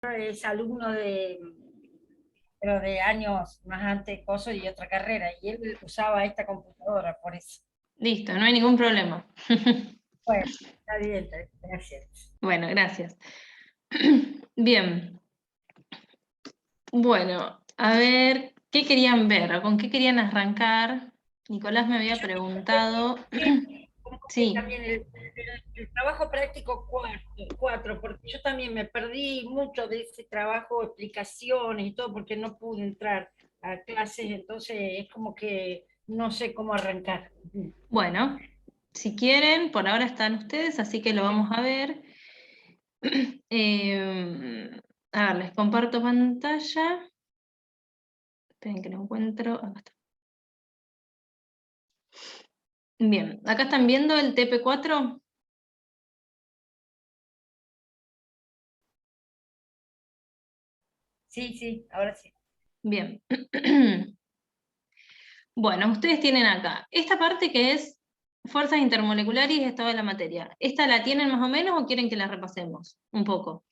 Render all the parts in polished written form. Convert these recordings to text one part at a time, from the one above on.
es alumno pero de años más antes, coso y otra carrera, y él usaba esta computadora, por eso. Listo, no hay ningún problema. Bueno, está bien, gracias. Bueno, gracias. Bien, bueno, a ver, ¿qué querían ver o con qué querían arrancar? Nicolás me había Yo tengo preguntado. como que Sí, también el trabajo práctico cuatro, porque yo también me perdí mucho de ese trabajo, explicaciones y todo, porque no pude entrar a clases, entonces es como que no sé cómo arrancar. bueno, si quieren, por ahora están ustedes, así que lo vamos a ver. A ver, les comparto pantalla. Esperen que lo encuentro. Acá está. Bien, acá están viendo el TP4. Sí, sí, ahora sí. Bien. Bueno, ustedes tienen acá esta parte que es fuerzas intermoleculares y estado de la materia. ¿Esta la tienen más o menos o quieren que la repasemos un poco?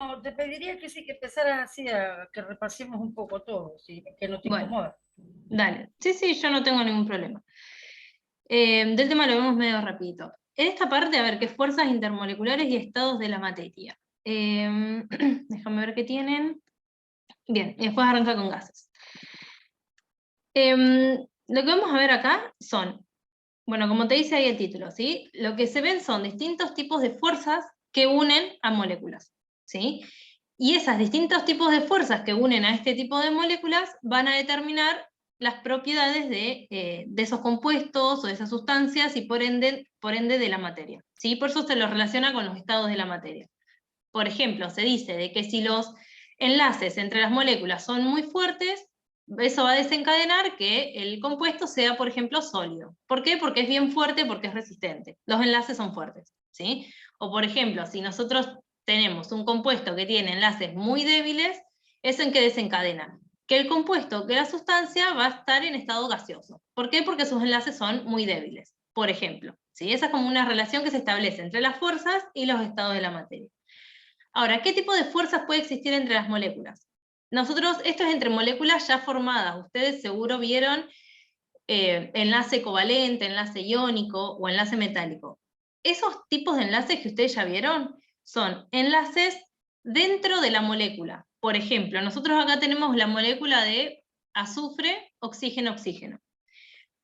No, te pediría que sí, que empezaras así a que repasemos un poco todo, ¿sí? Que no te Bueno, incomoda. dale. Sí, sí, yo no tengo ningún problema. Del tema lo vemos medio rapidito. En esta parte, a ver, qué fuerzas intermoleculares y estados de la materia. Déjame ver qué tienen. Bien, y después arranca con gases. Lo que vamos a ver acá son, bueno, como te dice ahí el título, ¿sí? Lo que se ven son distintos tipos de fuerzas que unen a moléculas, ¿sí? Y esos distintos tipos de fuerzas que unen a este tipo de moléculas van a determinar las propiedades de esos compuestos o de esas sustancias y por ende de la materia, ¿sí? Por eso se los relaciona con los estados de la materia. Por ejemplo, se dice de que si los enlaces entre las moléculas son muy fuertes, eso va a desencadenar que el compuesto sea, por ejemplo, sólido. ¿Por qué? Porque es bien fuerte, porque es resistente. Los enlaces son fuertes, ¿sí? O por ejemplo, si nosotros tenemos un compuesto que tiene enlaces muy débiles, ¿eso en qué desencadena? Que el compuesto, que la sustancia va a estar en estado gaseoso. ¿Por qué? Porque sus enlaces son muy débiles, por ejemplo, ¿sí? Esa es como una relación que se establece entre las fuerzas y los estados de la materia. Ahora, ¿qué tipo de fuerzas puede existir entre las moléculas? Nosotros, esto es entre moléculas ya formadas. Ustedes seguro vieron enlace covalente, enlace iónico o enlace metálico. Esos tipos de enlaces que ustedes ya vieron son enlaces dentro de la molécula. Por ejemplo, nosotros acá tenemos la molécula de azufre, oxígeno, oxígeno.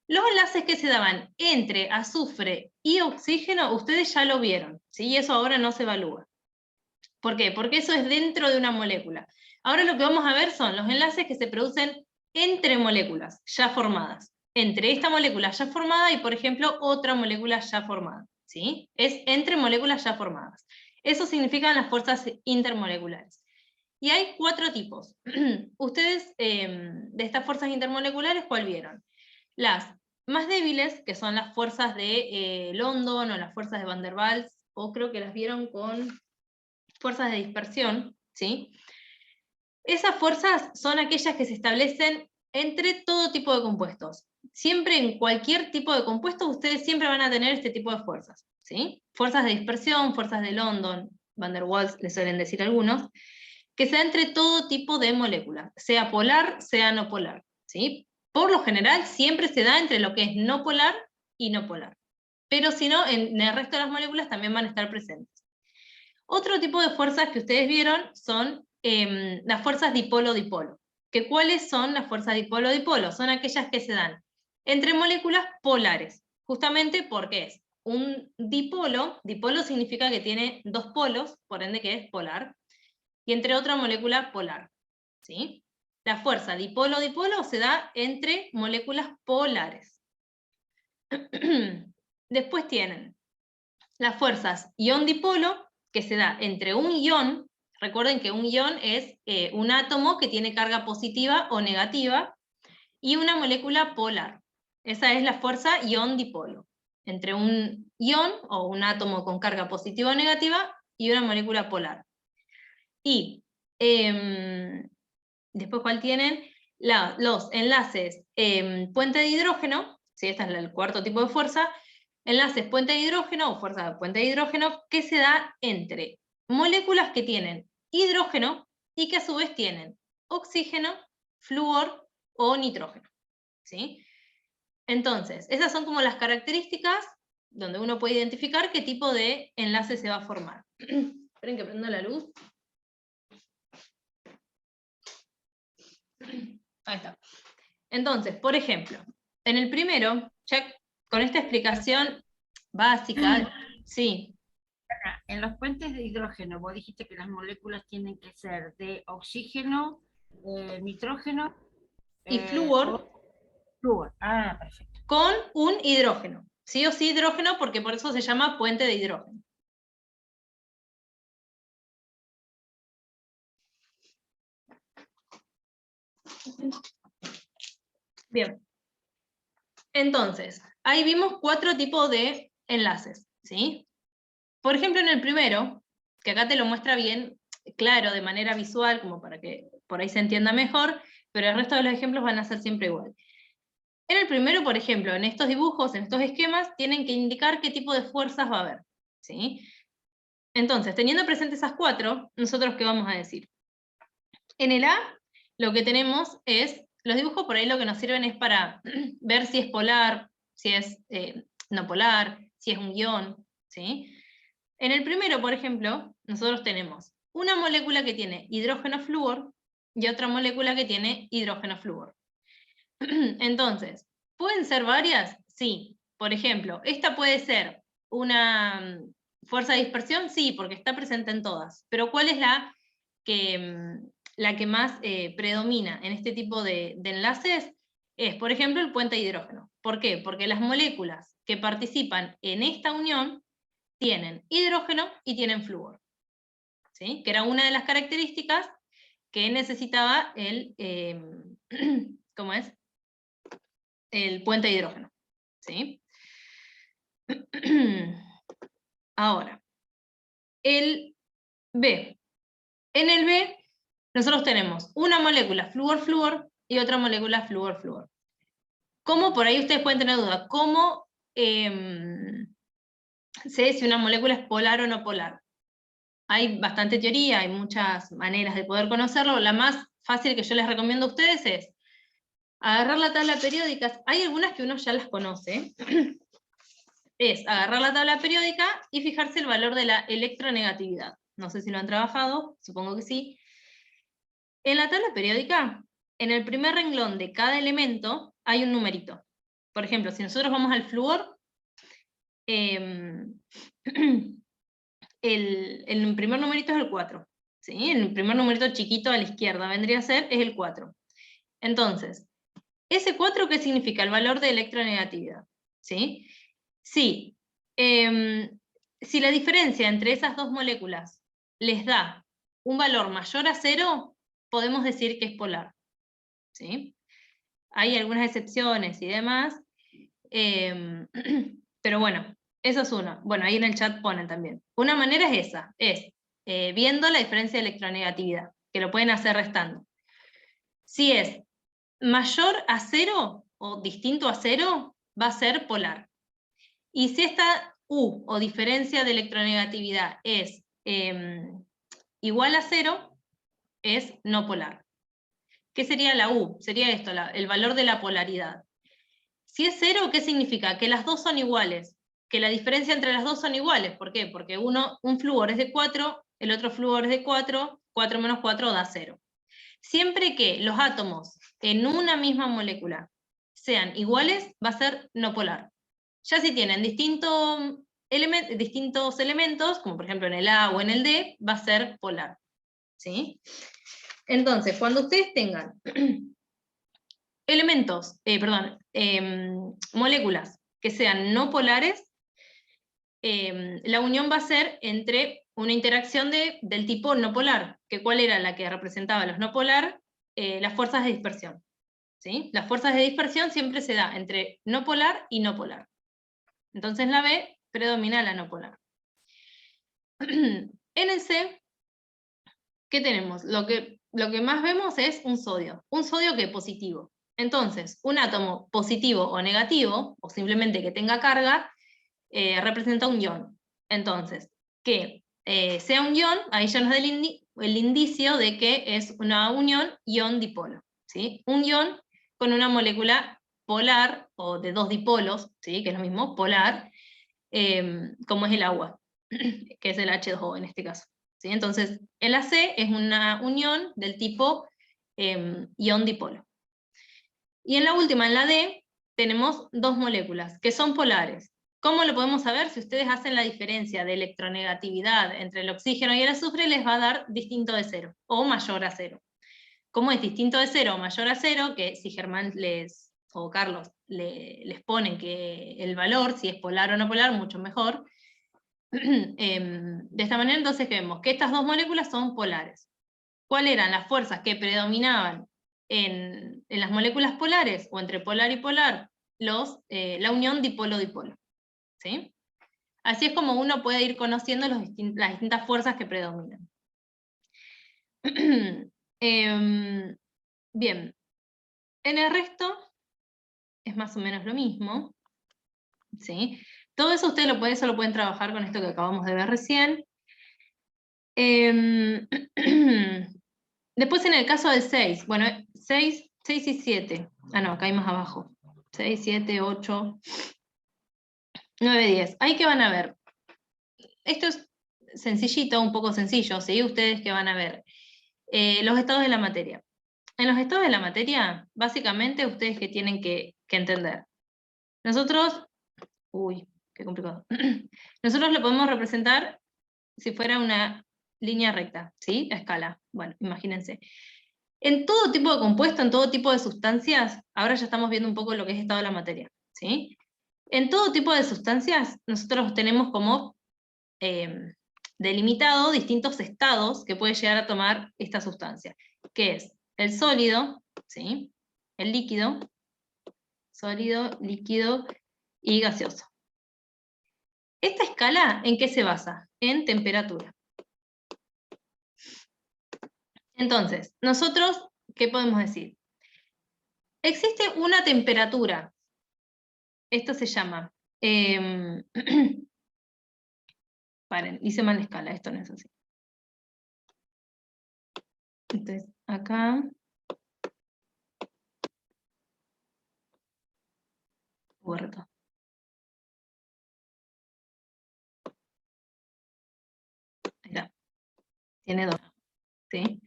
Los enlaces que se daban entre azufre y oxígeno, ustedes ya lo vieron, ¿sí? Eso ahora no se evalúa. ¿Por qué? Porque eso es dentro de una molécula. Ahora lo que vamos a ver son los enlaces que se producen entre moléculas ya formadas. Entre esta molécula ya formada y, por ejemplo, otra molécula ya formada. ¿Sí? Es entre moléculas ya formadas. Eso significan las fuerzas intermoleculares. Y hay 4 tipos. Ustedes, de estas fuerzas intermoleculares, ¿cuál vieron? Las más débiles, que son las fuerzas de London o las fuerzas de Van der Waals, o creo que las vieron con fuerzas de dispersión, ¿sí? Esas fuerzas son aquellas que se establecen entre todo tipo de compuestos. Siempre en cualquier tipo de compuesto ustedes siempre van a tener este tipo de fuerzas, ¿sí? Fuerzas de dispersión, fuerzas de London, Van der Waals le suelen decir algunos, que se da entre todo tipo de moléculas, sea polar, sea no polar, ¿sí? Por lo general siempre se da entre lo que es no polar y no polar. Pero si no, en el resto de las moléculas también van a estar presentes. Otro tipo de fuerzas que ustedes vieron son las fuerzas dipolo-dipolo. ¿Cuáles son las fuerzas dipolo-dipolo? Son aquellas que se dan entre moléculas polares, justamente porque es un dipolo. Dipolo significa que tiene dos polos, por ende que es polar, y entre otra molécula polar, ¿sí? La fuerza dipolo-dipolo se da entre moléculas polares. Después tienen las fuerzas ión-dipolo, que se da entre un ión. Recuerden que un ión es un átomo que tiene carga positiva o negativa, y una molécula polar. Esa es la fuerza ión-dipolo, entre un ión o un átomo con carga positiva o negativa y una molécula polar. Y después, ¿cuál tienen? Los enlaces puente de hidrógeno, ¿sí? Este es el cuarto tipo de fuerza. Enlaces puente de hidrógeno o fuerza de puente de hidrógeno que se da entre moléculas que tienen hidrógeno y que a su vez tienen oxígeno, flúor o nitrógeno, ¿sí? Entonces, esas son como las características donde uno puede identificar qué tipo de enlace se va a formar. Esperen que prenda la luz. Ahí está. Entonces, por ejemplo, en el primero, ya con esta explicación básica, sí. En los puentes de hidrógeno, vos dijiste que las moléculas tienen que ser de oxígeno, nitrógeno Y o flúor flúor. Ah, perfecto. con un hidrógeno. Sí o sí hidrógeno, porque por eso se llama puente de hidrógeno. Bien. Entonces, ahí vimos 4 tipos de enlaces, ¿sí? Por ejemplo, en el primero, que acá te lo muestra bien claro, de manera visual, como para que por ahí se entienda mejor, pero el resto de los ejemplos van a ser siempre igual. En el primero, por ejemplo, en estos dibujos, en estos esquemas, tienen que indicar qué tipo de fuerzas va a haber, ¿sí? Entonces, teniendo presentes esas 4, nosotros ¿qué vamos a decir? En el A, lo que tenemos es, los dibujos por ahí lo que nos sirven es para ver si es polar, si es no polar, si es un guión, ¿sí? En el primero, por ejemplo, nosotros tenemos una molécula que tiene hidrógeno flúor y otra molécula que tiene hidrógeno flúor. Entonces, ¿pueden ser varias? Sí. Por ejemplo, esta puede ser una fuerza de dispersión, sí, porque está presente en todas. Pero ¿cuál es la que más predomina en este tipo de enlaces? Es, por ejemplo, el puente de hidrógeno. ¿Por qué? Porque las moléculas que participan en esta unión tienen hidrógeno y tienen flúor, ¿sí? Que era una de las características que necesitaba el, ¿cómo es? El puente de hidrógeno, ¿sí? Ahora, el B. En el B, nosotros tenemos una molécula flúor-flúor y otra molécula flúor-flúor. ¿Cómo? Por ahí ustedes pueden tener duda. ¿Cómo sé si una molécula es polar o no polar? Hay bastante teoría, hay muchas maneras de poder conocerlo. La más fácil que yo les recomiendo a ustedes es agarrar la tabla periódica. Hay algunas que uno ya las conoce. Es agarrar la tabla periódica y fijarse el valor de la electronegatividad. No sé si lo han trabajado, supongo que sí. En la tabla periódica, en el primer renglón de cada elemento hay un numerito. Por ejemplo, si nosotros vamos al flúor, el primer numerito es el 4. ¿Sí? El primer numerito chiquito a la izquierda vendría a ser, es el 4. Entonces, ¿ese 4 qué significa? El valor de electronegatividad. ¿Sí? Sí. Si la diferencia entre esas dos moléculas les da un valor mayor a 0, podemos decir que es polar. ¿Sí? Hay algunas excepciones y demás, pero bueno, eso es una. Bueno, ahí en el chat ponen también. Una manera es esa, es viendo la diferencia de electronegatividad, que lo pueden hacer restando. Si es mayor a 0 o distinto a 0, va a ser polar. Y si esta U o diferencia de electronegatividad es igual a 0, es no polar. ¿Qué sería la U? Sería esto, el valor de la polaridad. Si es 0, ¿qué significa? Que las dos son iguales, que la diferencia entre las dos son iguales. ¿Por qué? Porque un flúor es de 4, el otro flúor es de 4, 4 menos 4 da 0. Siempre que los átomos en una misma molécula sean iguales, va a ser no polar. Ya si tienen distintos elementos, como por ejemplo en el A o en el D, va a ser polar. ¿Sí? Entonces, cuando ustedes tengan moléculas que sean no polares, la unión va a ser entre una interacción del tipo no polar, que cuál era la que representaba los no polar, las fuerzas de dispersión. ¿Sí? Las fuerzas de dispersión siempre se da entre no polar y no polar. Entonces la B predomina la no polar. En el C, ¿qué tenemos? Lo que más vemos es un sodio que es positivo. Entonces, un átomo positivo o negativo, o simplemente que tenga carga, representa un ion. Entonces, que sea un ion, ahí ya nos da el indicio de que es una unión ion-dipolo, ¿sí? Un ion con una molécula polar, o de dos dipolos, ¿sí? Que es lo mismo, polar, como es el agua, que es el H2O en este caso, ¿sí? Entonces, el AC es una unión del tipo ion-dipolo. Y en la última, en la D, tenemos dos moléculas, que son polares. ¿Cómo lo podemos saber? Si ustedes hacen la diferencia de electronegatividad entre el oxígeno y el azufre, les va a dar distinto de 0, o mayor a 0. ¿Cómo es distinto de 0 o mayor a 0? Que si Germán o Carlos les ponen que el valor, si es polar o no polar, mucho mejor. De esta manera entonces que vemos que estas dos moléculas son polares. ¿Cuáles eran las fuerzas que predominaban en las moléculas polares, o entre polar y polar? La unión dipolo-dipolo, ¿sí? Así es como uno puede ir conociendo las distintas fuerzas que predominan. Bien, en el resto es más o menos lo mismo, ¿sí? Todo eso ustedes eso lo pueden trabajar con esto que acabamos de ver recién. Después en el caso del 6, bueno, 6 y 7. Ah, no, acá hay más abajo. 6, 7, 8, 9, 10. Ahí que van a ver. Esto es sencillito, un poco sencillo, ¿sí? Ustedes que van a ver. Los estados de la materia. En los estados de la materia, básicamente, ustedes que tienen que entender. Nosotros, uy, qué complicado. Nosotros lo podemos representar si fuera una línea recta, ¿sí? A escala. Bueno, imagínense. En todo tipo de compuesto, en todo tipo de sustancias, ahora ya estamos viendo un poco lo que es estado de la materia, ¿sí? En todo tipo de sustancias, nosotros tenemos como delimitado distintos estados que puede llegar a tomar esta sustancia, que es el sólido, ¿sí? El líquido, sólido, líquido y gaseoso. ¿Esta escala en qué se basa? En temperatura. Entonces, nosotros, ¿qué podemos decir? Existe una temperatura. Esto se llama... paren, hice mal la escala, esto no es así. Entonces, acá... Borro. Ahí está. Tiene dos, ¿sí?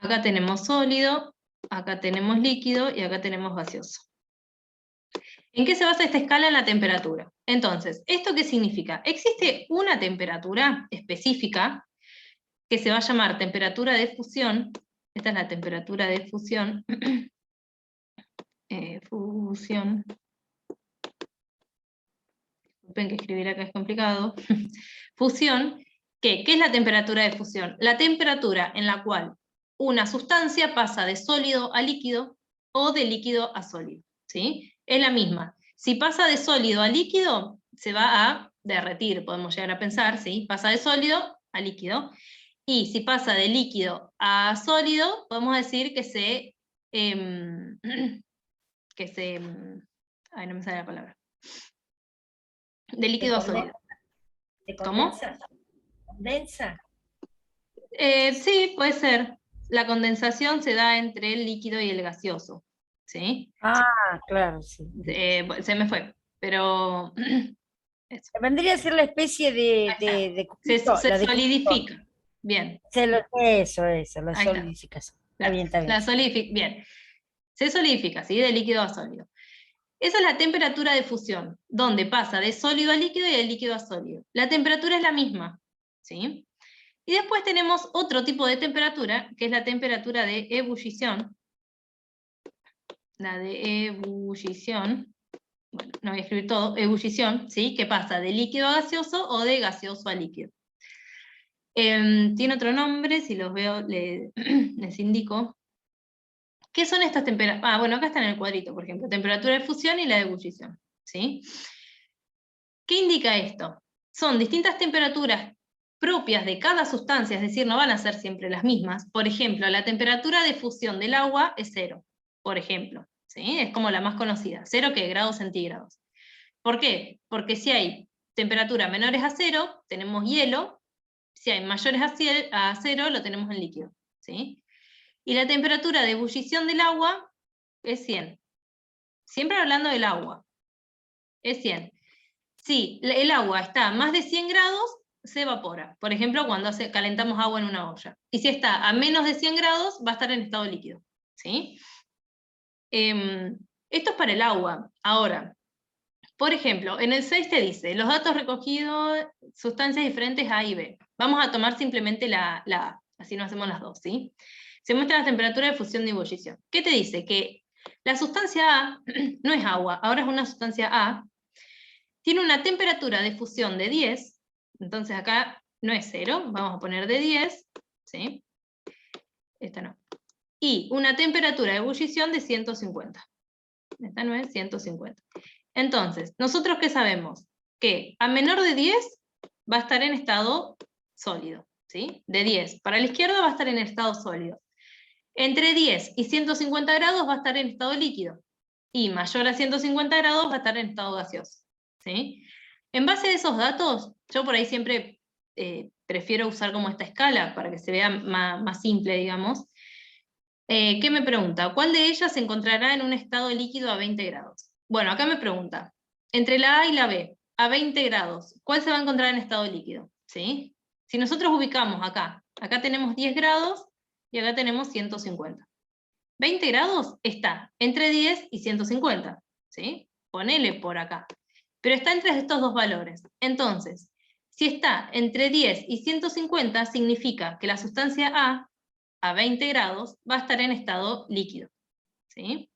Acá tenemos sólido, acá tenemos líquido y acá tenemos gaseoso. ¿En qué se basa esta escala? En la temperatura. Entonces, ¿esto qué significa? Existe una temperatura específica que se va a llamar temperatura de fusión. Esta es la temperatura de fusión. Fusión. Disculpen que escribir acá es complicado. Fusión. ¿Qué es la temperatura de fusión? La temperatura en la cual una sustancia pasa de sólido a líquido o de líquido a sólido, ¿sí? Es la misma. Si pasa de sólido a líquido, se va a derretir, podemos llegar a pensar, ¿sí? Pasa de sólido a líquido. Y si pasa de líquido a sólido, podemos decir que ay, no me sale la palabra. De líquido a sólido. ¿Se ¿Cómo? ¿Condensa? Sí, puede ser. La condensación se da entre el líquido y el gaseoso, ¿sí? Ah, claro, sí. Se me fue, pero... eso. Vendría a ser la especie de cubito, Se la de solidifica. cubito. Bien. Eso, la Ahí está. solidificación. Está bien, está bien. La solidifica, bien. Se solidifica, ¿sí? De líquido a sólido. Esa es la temperatura de fusión, donde pasa de sólido a líquido y de líquido a sólido. La temperatura es la misma, ¿sí? Y después tenemos otro tipo de temperatura, que es la temperatura de ebullición. La de ebullición, bueno, no voy a escribir todo, ebullición, ¿sí? Que pasa de líquido a gaseoso o de gaseoso a líquido. Tiene otro nombre, si los veo les indico. ¿Qué son estas temperaturas? Ah, bueno, acá está en el cuadrito, por ejemplo, temperatura de fusión y la de ebullición, ¿sí? ¿Qué indica esto? Son distintas temperaturas propias de cada sustancia, es decir, no van a ser siempre las mismas. Por ejemplo, la temperatura de fusión del agua es 0, por ejemplo, ¿sí? Es como la más conocida, 0 que grados centígrados. ¿Por qué? Porque si hay temperaturas menores a 0, tenemos hielo, si hay mayores a 0, lo tenemos en líquido, ¿sí? Y la temperatura de ebullición del agua es 100. Siempre hablando del agua, es 100. Si el agua está a más de 100 grados, se evapora. Por ejemplo, cuando calentamos agua en una olla. Y si está a menos de 100 grados, va a estar en estado líquido, ¿sí? Esto es para el agua. Ahora, por ejemplo, en el 6 te dice, los datos recogidos, sustancias diferentes A y B. Vamos a tomar simplemente la A, así no hacemos las dos, ¿sí? Se muestra la temperatura de fusión de ebullición. ¿Qué te dice? Que la sustancia A no es agua, ahora es una sustancia A, tiene una temperatura de fusión de 10, entonces acá no es 0, vamos a poner de 10, ¿sí? Esta no. Y una temperatura de ebullición de 150. Esta no es 150. Entonces, ¿nosotros qué sabemos? Que a menor de 10 va a estar en estado sólido, ¿sí? De 10. Para la izquierda va a estar en estado sólido. Entre 10 y 150 grados va a estar en estado líquido. Y mayor a 150 grados va a estar en estado gaseoso, ¿sí? En base a esos datos, yo por ahí siempre prefiero usar como esta escala para que se vea más simple, digamos. ¿Qué me pregunta? ¿Cuál de ellas se encontrará en un estado líquido a 20 grados? Bueno, acá me pregunta, entre la A y la B, a 20 grados, ¿cuál se va a encontrar en estado líquido? ¿Sí? Si nosotros ubicamos acá tenemos 10 grados y acá tenemos 150. 20 grados está entre 10 y 150, ¿sí? Ponele por acá. Pero está entre estos dos valores. Entonces, si está entre 10 y 150, significa que la sustancia a 20 grados, va a estar en estado líquido, ¿sí?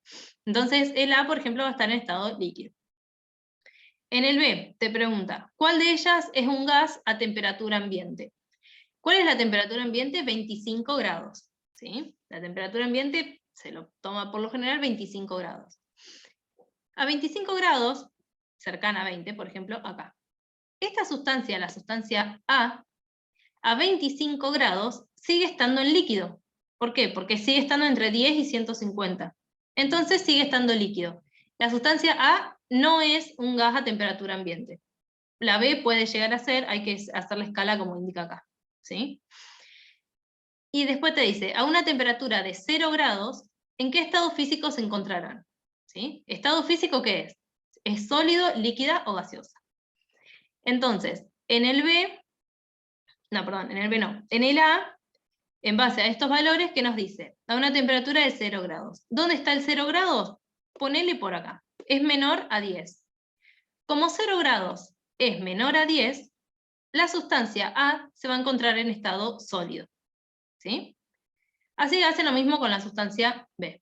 Entonces, el A, por ejemplo, va a estar en estado líquido. En el B, te pregunta, ¿cuál de ellas es un gas a temperatura ambiente? ¿Cuál es la temperatura ambiente? 25 grados, ¿sí? La temperatura ambiente se lo toma por lo general 25 grados. A 25 grados, cercana a 20, por ejemplo, acá. Esta sustancia, la sustancia a 25 grados, sigue estando en líquido. ¿Por qué? Porque sigue estando entre 10 y 150. Entonces sigue estando líquido. La sustancia A no es un gas a temperatura ambiente. La B puede llegar a ser, hay que hacer la escala como indica acá, ¿sí? Y después te dice, a una temperatura de 0 grados, ¿en qué estado físico se encontrarán? ¿Sí? ¿Estado físico qué es? ¿Es sólido, líquida o gaseosa? Entonces, en el B no, en el A, en base a estos valores, ¿qué nos dice? A una temperatura de 0 grados. ¿Dónde está el 0 grados? Ponele por acá. Es menor a 10. Como 0 grados es menor a 10, la sustancia A se va a encontrar en estado sólido, ¿sí? Así hacen lo mismo con la sustancia B.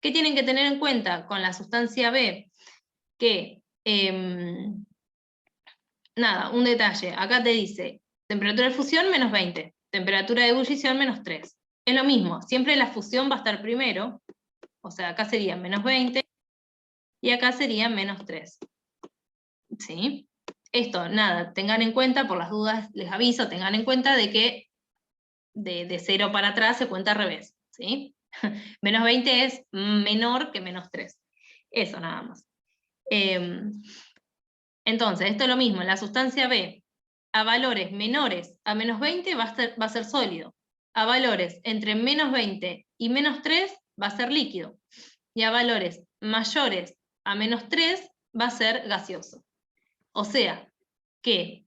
¿Qué tienen que tener en cuenta con la sustancia B? Que, nada, un detalle, acá te dice, temperatura de fusión menos 20, temperatura de ebullición menos 3. Es lo mismo, siempre la fusión va a estar primero, o sea, acá sería menos 20, y acá sería menos 3. ¿Sí? Esto, nada, tengan en cuenta, por las dudas les aviso, tengan en cuenta de que de 0 para atrás se cuenta al revés, ¿sí? Menos 20 es menor que menos 3. Eso nada más. Entonces, esto es lo mismo, la sustancia B, a valores menores a menos 20 va a ser sólido. A valores entre menos 20 y menos 3 va a ser líquido. Y a valores mayores a menos 3 va a ser gaseoso. O sea, que,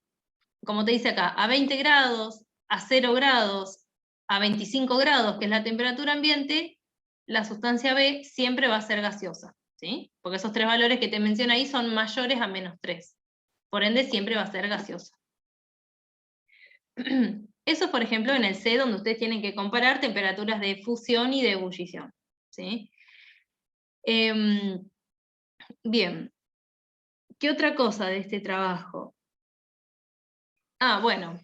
como te dice acá, a 20 grados, a 0 grados, a 25 grados, que es la temperatura ambiente, la sustancia B siempre va a ser gaseosa, ¿sí? Porque esos tres valores que te menciono ahí son mayores a menos 3. Por ende, siempre va a ser gaseosa. Eso es, por ejemplo, en el C, donde ustedes tienen que comparar temperaturas de fusión y de ebullición, ¿sí? Bien. ¿Qué otra cosa de este trabajo? Bueno,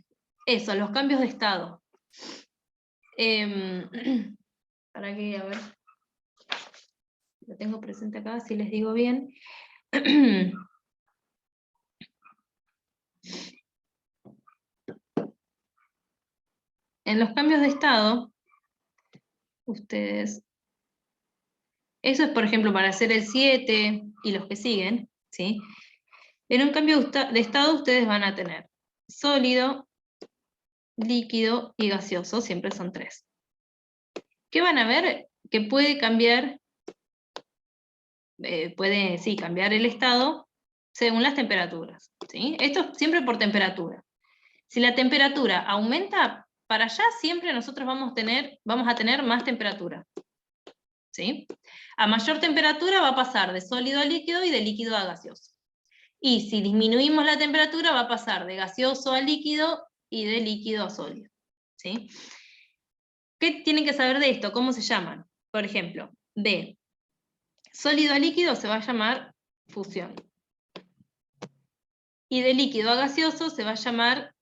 eso, los cambios de estado. ¿Para qué? A ver. Lo tengo presente acá, si les digo bien. En los cambios de estado, ustedes... Eso es, por ejemplo, para hacer el 7 y los que siguen, ¿sí? En un cambio de estado ustedes van a tener sólido, líquido y gaseoso, siempre son 3. ¿Qué van a ver? Que puede cambiar, cambiar el estado según las temperaturas, ¿sí? Esto siempre por temperatura. Si la temperatura aumenta, para allá siempre nosotros vamos a tener más temperatura, ¿sí? A mayor temperatura va a pasar de sólido a líquido y de líquido a gaseoso. Y si disminuimos la temperatura va a pasar de gaseoso a líquido y de líquido a sólido, ¿sí? ¿Qué tienen que saber de esto? ¿Cómo se llaman? Por ejemplo, de sólido a líquido se va a llamar fusión. Y de líquido a gaseoso se va a llamar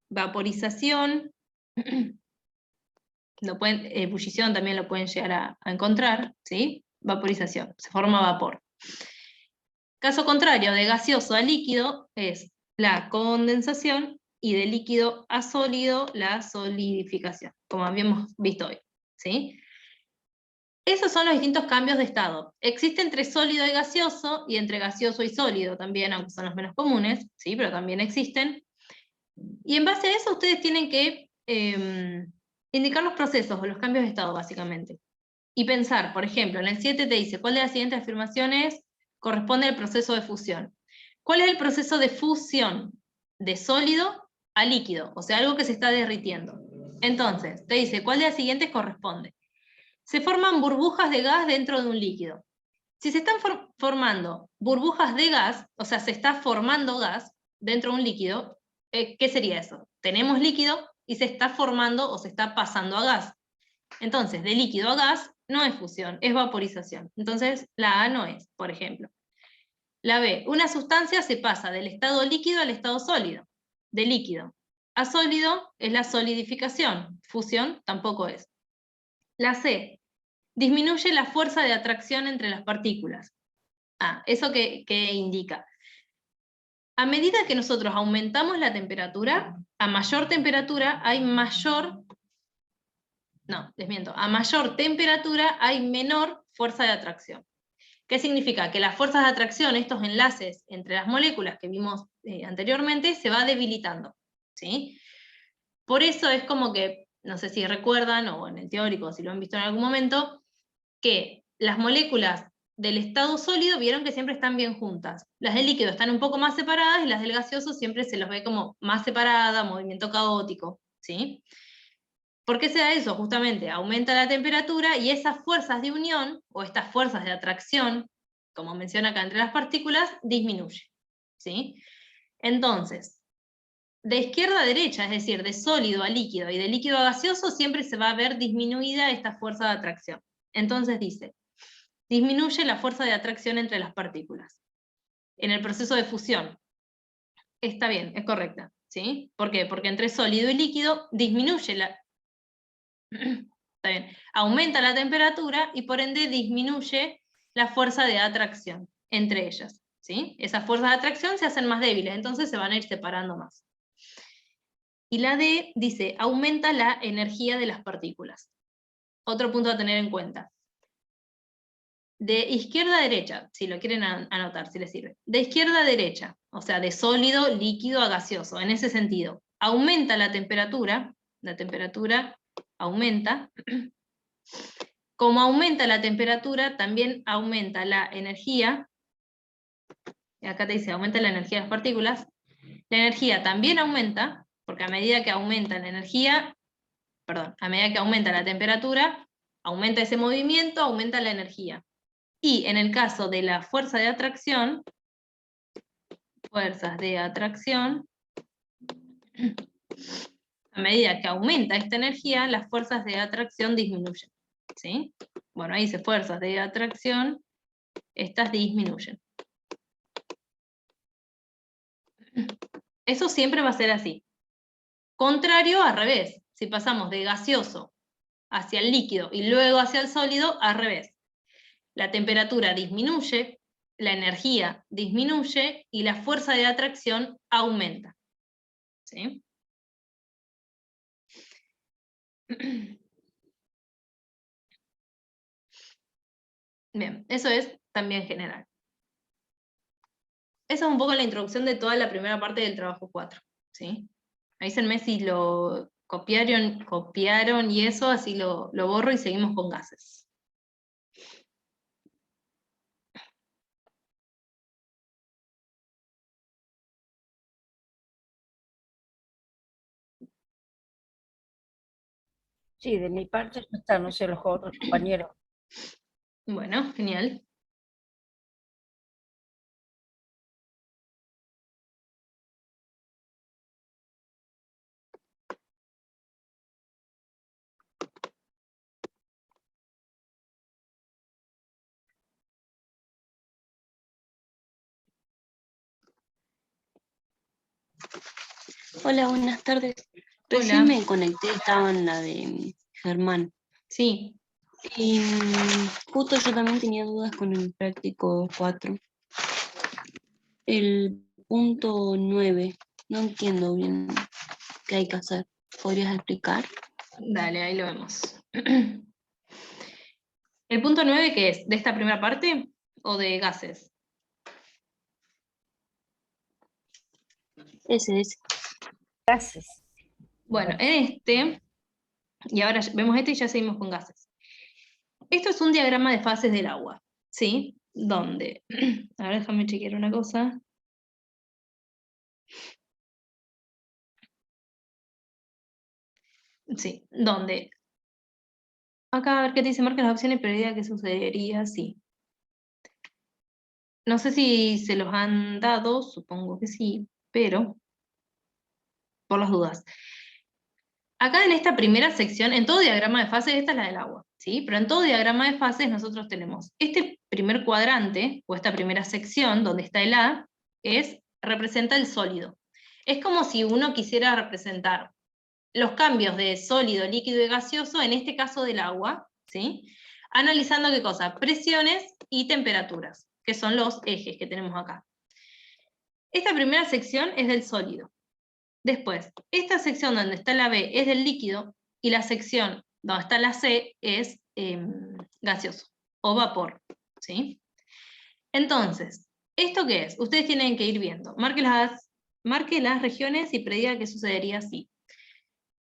vaporización. Ebullición también lo pueden llegar a encontrar, ¿sí? Vaporización, se forma vapor. Caso contrario, de gaseoso a líquido es la condensación y de líquido a sólido la solidificación, como habíamos visto hoy, ¿sí? Esos son los distintos cambios de estado. Existe entre sólido y gaseoso, y entre gaseoso y sólido también, aunque son los menos comunes, ¿sí? Pero también existen. Y en base a eso ustedes tienen que indicar los procesos o los cambios de estado, básicamente. Y pensar, por ejemplo, en el 7 te dice, ¿cuál de las siguientes afirmaciones corresponde al proceso de fusión? ¿Cuál es el proceso de fusión de sólido a líquido? O sea, algo que se está derritiendo. Entonces, te dice, ¿cuál de las siguientes corresponde? Se forman burbujas de gas dentro de un líquido. Si se están formando burbujas de gas, o sea, se está formando gas dentro de un líquido, ¿qué sería eso? Tenemos líquido y se está formando o se está pasando a gas. Entonces, de líquido a gas no es fusión, es vaporización. Entonces, la A no es, por ejemplo. La B, una sustancia se pasa del estado líquido al estado sólido. De líquido a sólido es la solidificación, fusión tampoco es. La C, disminuye la fuerza de atracción entre las partículas. Ah, ¿eso qué indica? A medida que nosotros aumentamos la temperatura, a mayor temperatura hay mayor... No, desmiento. A mayor temperatura hay menor fuerza de atracción. ¿Qué significa? Que las fuerzas de atracción, estos enlaces entre las moléculas que vimos anteriormente, se va debilitando, ¿sí? Por eso es como que, no sé si recuerdan, o en el teórico, si lo han visto en algún momento, que las moléculas del estado sólido vieron que siempre están bien juntas. Las del líquido están un poco más separadas y las del gaseoso siempre se los ve como más separada, movimiento caótico, ¿sí? ¿Por qué se da eso? Justamente aumenta la temperatura y esas fuerzas de unión, o estas fuerzas de atracción, como menciona acá entre las partículas, disminuye, ¿sí? Entonces, de izquierda a derecha, es decir, de sólido a líquido y de líquido a gaseoso, siempre se va a ver disminuida esta fuerza de atracción. Entonces dice, disminuye la fuerza de atracción entre las partículas. En el proceso de fusión, está bien, es correcta, ¿sí? ¿Por qué? Porque entre sólido y líquido disminuye la... Está bien, aumenta la temperatura y por ende disminuye la fuerza de atracción entre ellas, ¿sí? Esas fuerzas de atracción se hacen más débiles, entonces se van a ir separando más. Y la D dice, aumenta la energía de las partículas. Otro punto a tener en cuenta. De izquierda a derecha, si lo quieren anotar, si les sirve. De izquierda a derecha, o sea, de sólido, líquido a gaseoso, en ese sentido. Aumenta la temperatura aumenta. Como aumenta la temperatura, también aumenta la energía. Y acá te dice, aumenta la energía de las partículas. La energía también aumenta, porque a medida que aumenta la energía, a medida que aumenta la temperatura, aumenta ese movimiento, aumenta la energía. Y en el caso de la fuerza de atracción, a medida que aumenta esta energía, las fuerzas de atracción disminuyen, ¿sí? Bueno, ahí dice fuerzas de atracción, estas disminuyen. Eso siempre va a ser así. Contrario, al revés. Si pasamos de gaseoso hacia el líquido y luego hacia el sólido, al revés. La temperatura disminuye, la energía disminuye y la fuerza de atracción aumenta, ¿sí? Bien, eso es también general. Esa es un poco la introducción de toda la primera parte del trabajo 4, ¿sí? Avísenme si lo copiaron y eso, así lo borro y seguimos con gases. Sí, de mi parte ya está, no sé, los otros compañeros. Bueno, genial. Hola, buenas tardes. Recién Hola. me conecté, estaba en la de Germán. Sí. Y justo yo también tenía dudas con el práctico 4. El punto 9, no entiendo bien qué hay que hacer. ¿Podrías explicar? Dale, ahí lo vemos. ¿El punto 9 qué es? ¿De esta primera parte o de gases? Ese. Gases. Bueno, en este, y ahora vemos este y ya seguimos con gases. Esto es un diagrama de fases del agua, ¿sí? Donde, ahora déjame chequear una cosa. Sí, donde, acá a ver qué te dice, marca las opciones, pero diga qué sucedería, sí. No sé si se los han dado, supongo que sí, pero por las dudas. Acá en esta primera sección, en todo diagrama de fases, esta es la del agua, ¿sí? Pero en todo diagrama de fases nosotros tenemos este primer cuadrante, o esta primera sección, donde está el A, representa el sólido. Es como si uno quisiera representar los cambios de sólido, líquido y gaseoso, en este caso del agua, ¿sí? Analizando qué cosa, presiones y temperaturas, que son los ejes que tenemos acá. Esta primera sección es del sólido. Después, esta sección donde está la B es del líquido, y la sección donde está la C es gaseoso, o vapor, ¿sí? Entonces, ¿esto qué es? Ustedes tienen que ir viendo. Marque las regiones y prediga qué sucedería así.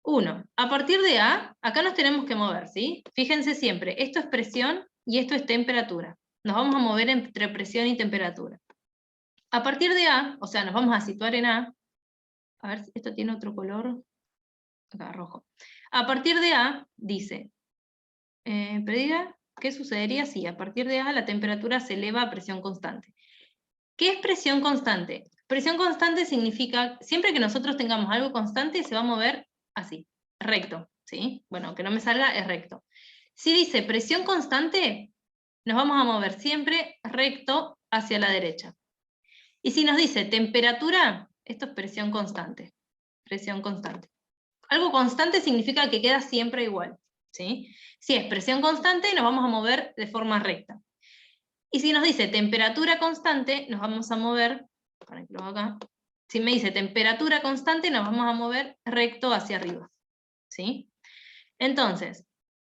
1. A partir de A, acá nos tenemos que mover, ¿sí? Fíjense siempre, esto es presión y esto es temperatura. Nos vamos a mover entre presión y temperatura. A partir de A, o sea, nos vamos a situar en A ver si esto tiene otro color, acá, rojo. A partir de A, dice, prediga qué sucedería si a partir de A la temperatura se eleva a presión constante. ¿Qué es presión constante? Presión constante significa, siempre que nosotros tengamos algo constante, se va a mover así, recto, ¿sí? Bueno, que no me salga, es recto. Si dice presión constante, nos vamos a mover siempre recto hacia la derecha. Y si nos dice temperatura, esto es presión constante. Presión constante. Algo constante significa que queda siempre igual, ¿sí? Si es presión constante, nos vamos a mover de forma recta. Y si nos dice temperatura constante, nos vamos a mover, para que lo haga acá, si me dice temperatura constante, nos vamos a mover recto hacia arriba, ¿sí? Entonces,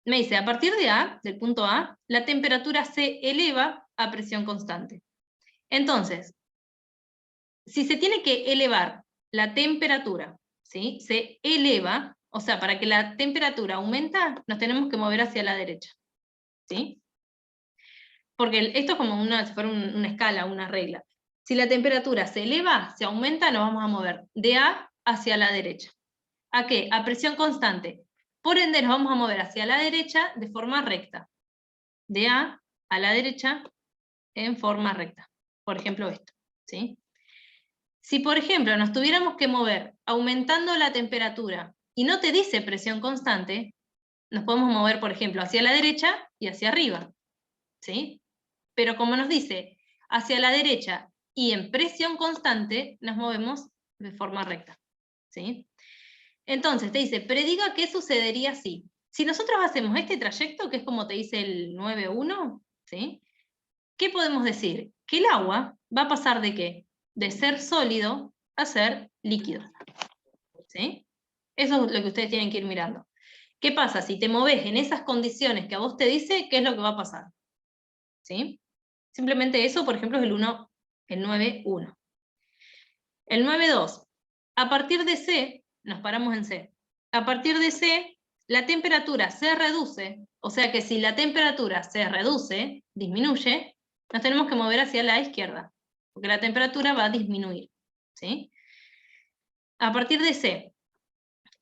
me dice, a partir de A, del punto A, la temperatura se eleva a presión constante. Entonces, si se tiene que elevar la temperatura, ¿sí? Se eleva, o sea, para que la temperatura aumenta, nos tenemos que mover hacia la derecha, ¿sí? Porque esto es como si fuera una escala, una regla. Si la temperatura se eleva, se aumenta, nos vamos a mover de A hacia la derecha. ¿A qué? A presión constante. Por ende, nos vamos a mover hacia la derecha de forma recta. De A a la derecha en forma recta. Por ejemplo, esto, ¿sí? Si, por ejemplo, nos tuviéramos que mover aumentando la temperatura y no te dice presión constante, nos podemos mover, por ejemplo, hacia la derecha y hacia arriba, ¿sí? Pero como nos dice hacia la derecha y en presión constante, nos movemos de forma recta, ¿sí? Entonces te dice, prediga qué sucedería si. Si nosotros hacemos este trayecto, que es como te dice el 9.1, ¿sí? ¿Qué podemos decir? Que el agua va a pasar de ¿qué? De ser sólido a ser líquido, ¿sí? Eso es lo que ustedes tienen que ir mirando. ¿Qué pasa? Si te moves en esas condiciones que a vos te dice, ¿qué es lo que va a pasar? ¿Sí? Simplemente eso, por ejemplo, es el 9.1. El 9.2. A partir de C, nos paramos en C. A partir de C, la temperatura se reduce, o sea que si la temperatura se reduce, disminuye, nos tenemos que mover hacia la izquierda, porque la temperatura va a disminuir, ¿sí? A partir de C,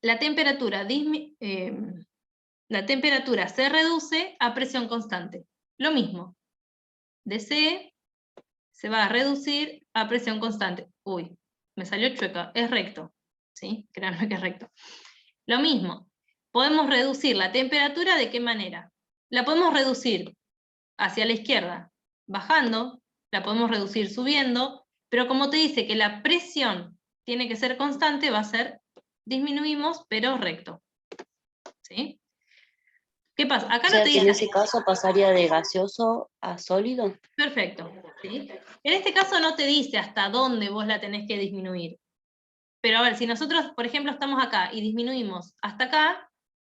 la temperatura se reduce a presión constante. Lo mismo, de C se va a reducir a presión constante. Uy, me salió chueca, es recto, ¿sí? Créanme que es recto. Lo mismo, podemos reducir la temperatura ¿de qué manera? La podemos reducir hacia la izquierda, bajando, la podemos reducir subiendo, pero como te dice que la presión tiene que ser constante, va a ser, disminuimos, pero recto. ¿Sí? ¿Qué pasa? Acá O sea no te que en dice... ese caso pasaría de gaseoso a sólido. Perfecto. ¿Sí? En este caso no te dice hasta dónde vos la tenés que disminuir. Pero a ver, si nosotros, por ejemplo, estamos acá y disminuimos hasta acá,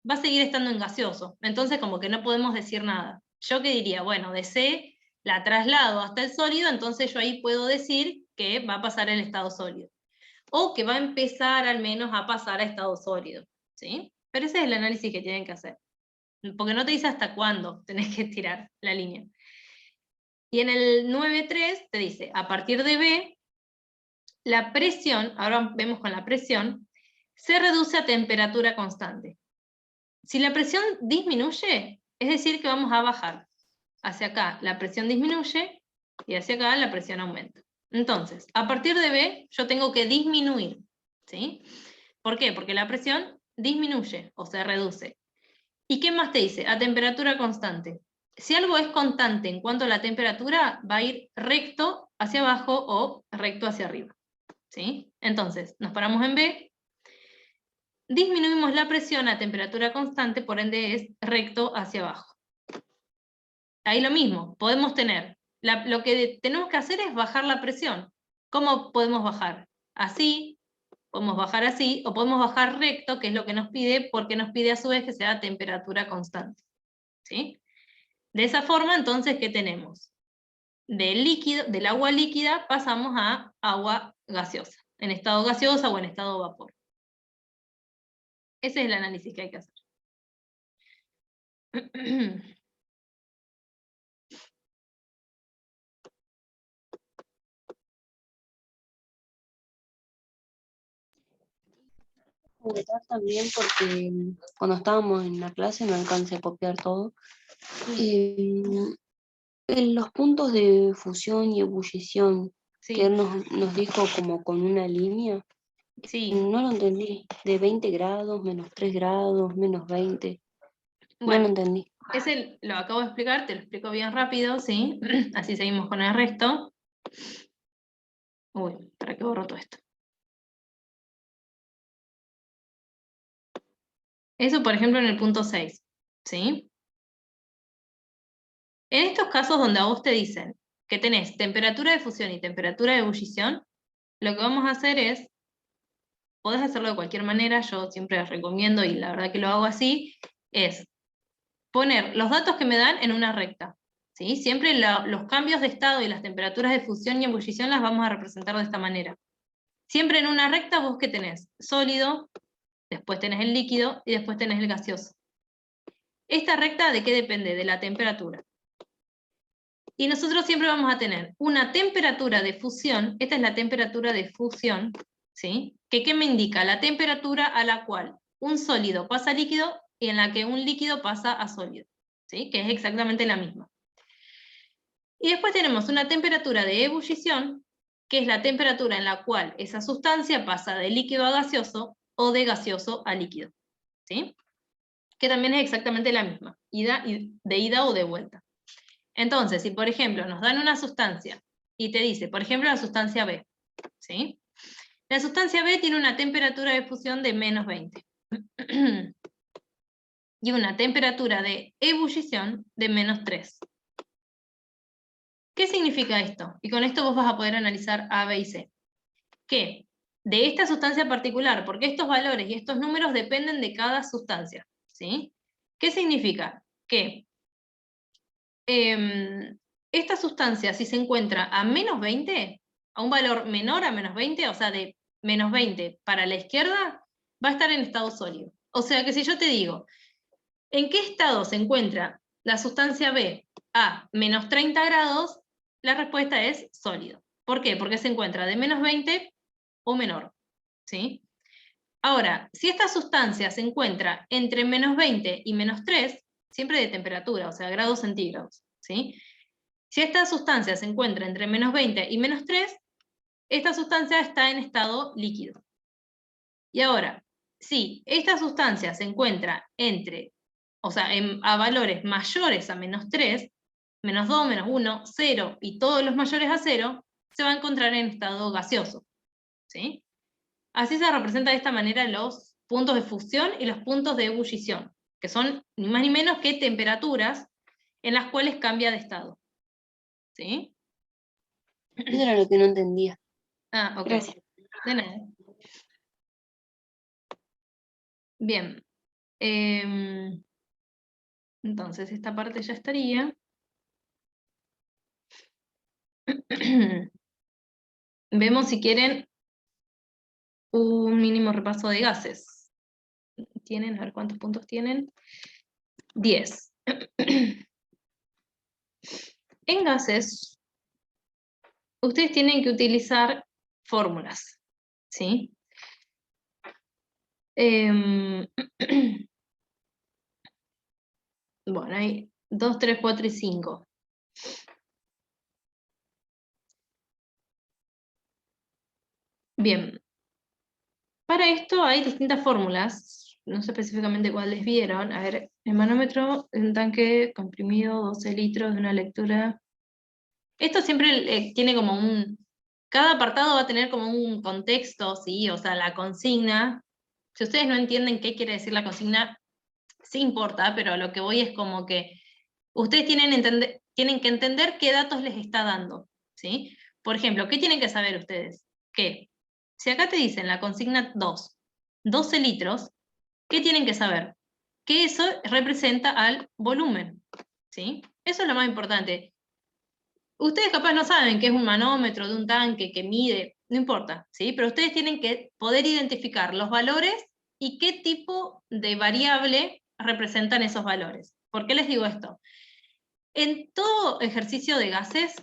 va a seguir estando en gaseoso. Entonces como que no podemos decir nada. Yo qué diría, bueno, de C la traslado hasta el sólido, entonces yo ahí puedo decir que va a pasar el estado sólido. O que va a empezar al menos a pasar a estado sólido. ¿Sí? Pero ese es el análisis que tienen que hacer. Porque no te dice hasta cuándo tenés que estirar la línea. Y en el 9.3 te dice, a partir de B, la presión, ahora vemos con la presión, se reduce a temperatura constante. Si la presión disminuye, es decir que vamos a bajar. Hacia acá la presión disminuye y hacia acá la presión aumenta. Entonces, a partir de B, yo tengo que disminuir. ¿Sí? ¿Por qué? Porque la presión disminuye o se reduce. ¿Y qué más te dice? A temperatura constante. Si algo es constante en cuanto a la temperatura, va a ir recto hacia abajo o recto hacia arriba. ¿Sí? Entonces, nos paramos en B, disminuimos la presión a temperatura constante, por ende es recto hacia abajo. Ahí lo mismo, podemos tener, lo que tenemos que hacer es bajar la presión. ¿Cómo podemos bajar? Así, podemos bajar así, o podemos bajar recto, que es lo que nos pide, porque nos pide a su vez que sea a temperatura constante. ¿Sí? De esa forma, entonces, ¿qué tenemos? Del agua líquida pasamos a agua gaseosa, en estado gaseosa o en estado vapor. Ese es el análisis que hay que hacer. Completar también porque cuando estábamos en la clase no alcancé a copiar todo. En los puntos de fusión y ebullición que él Sí, nos dijo como con una línea, sí. no lo entendí. De 20 grados, menos 3 grados, menos 20. No lo Bueno, entendí. ese lo acabo de explicar, te lo explico bien rápido, ¿sí? Así seguimos con el resto. Uy, ¿para qué borro todo esto? Eso, por ejemplo, en el punto 6, ¿sí? En estos casos donde a vos te dicen que tenés temperatura de fusión y temperatura de ebullición, lo que vamos a hacer es, podés hacerlo de cualquier manera, yo siempre les recomiendo, y la verdad que lo hago así, es poner los datos que me dan en una recta. ¿Sí? Siempre los cambios de estado y las temperaturas de fusión y ebullición las vamos a representar de esta manera. Siempre en una recta vos que tenés sólido, después tenés el líquido y después tenés el gaseoso. ¿Esta recta de qué depende? De la temperatura. Y nosotros siempre vamos a tener una temperatura de fusión, esta es la temperatura de fusión, ¿sí? ¿Qué me indica? La temperatura a la cual un sólido pasa a líquido y en la que un líquido pasa a sólido, ¿sí? Que es exactamente la misma. Y después tenemos una temperatura de ebullición, que es la temperatura en la cual esa sustancia pasa de líquido a gaseoso o de gaseoso a líquido, ¿sí? Que también es exactamente la misma, de ida o de vuelta. Entonces, si por ejemplo nos dan una sustancia y te dice, por ejemplo, la sustancia B, ¿sí? La sustancia B tiene una temperatura de fusión de menos 20 y una temperatura de ebullición de menos 3. ¿Qué significa esto? Y con esto vos vas a poder analizar A, B y C. Que de esta sustancia particular, porque estos valores y estos números dependen de cada sustancia, ¿sí? ¿Qué significa? Que esta sustancia, si se encuentra a menos 20, a un valor menor a menos 20, o sea, de menos 20 para la izquierda, va a estar en estado sólido. O sea que si yo te digo, ¿en qué estado se encuentra la sustancia B a menos 30 grados? La respuesta es sólido. ¿Por qué? Porque se encuentra de menos 20 o menor, ¿sí? Ahora, si esta sustancia se encuentra entre menos 20 y menos 3, siempre de temperatura, o sea, grados centígrados, ¿sí? Si esta sustancia se encuentra entre menos 20 y menos 3, esta sustancia está en estado líquido. Y ahora, si esta sustancia se encuentra entre, o sea, a valores mayores a menos 3, menos 2, menos 1, 0 y todos los mayores a 0, se va a encontrar en estado gaseoso, ¿sí? Así se representa de esta manera los puntos de fusión y los puntos de ebullición, que son ni más ni menos que temperaturas en las cuales cambia de estado, ¿sí? Eso era lo que no entendía. Ah, ok. Gracias. De nada. Bien. Entonces, esta parte ya estaría. Vemos si quieren un mínimo repaso de gases. ¿Tienen? A ver cuántos puntos tienen. 10. En gases, ustedes tienen que utilizar fórmulas, ¿sí? Bueno, hay 2, 3, 4 y 5. Bien. Para esto hay distintas fórmulas, no sé específicamente cuáles vieron. A ver, el manómetro es un tanque comprimido, 12 litros de una lectura. Esto siempre tiene como cada apartado va a tener como un contexto, ¿sí? O sea, la consigna. Si ustedes no entienden qué quiere decir la consigna, sí importa, pero lo que voy es como que ustedes tienen que entender qué datos les está dando, ¿sí? Por ejemplo, ¿qué tienen que saber ustedes? Que si acá te dicen la consigna 2, 12 litros, ¿qué tienen que saber? Que eso representa al volumen, ¿sí? Eso es lo más importante. Ustedes capaz no saben qué es un manómetro de un tanque que mide, no importa, ¿sí? Pero ustedes tienen que poder identificar los valores y qué tipo de variable representan esos valores. ¿Por qué les digo esto? En todo ejercicio de gases,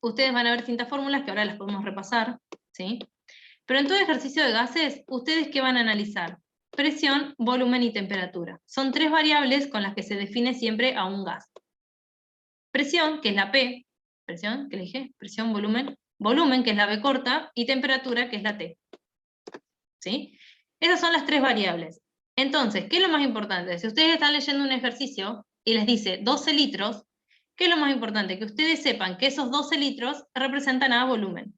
ustedes van a ver distintas fórmulas que ahora las podemos repasar, ¿sí? Pero en todo ejercicio de gases, ¿ustedes qué van a analizar? Presión, volumen y temperatura. Son 3 variables con las que se define siempre a un gas. Presión, que es la P, presión, ¿qué le dije? Presión, volumen, que es la B corta, y temperatura, que es la T. ¿Sí? Esas son las 3 variables. Entonces, ¿qué es lo más importante? Si ustedes están leyendo un ejercicio y les dice 12 litros, ¿qué es lo más importante? Que ustedes sepan que esos 12 litros representan a volumen.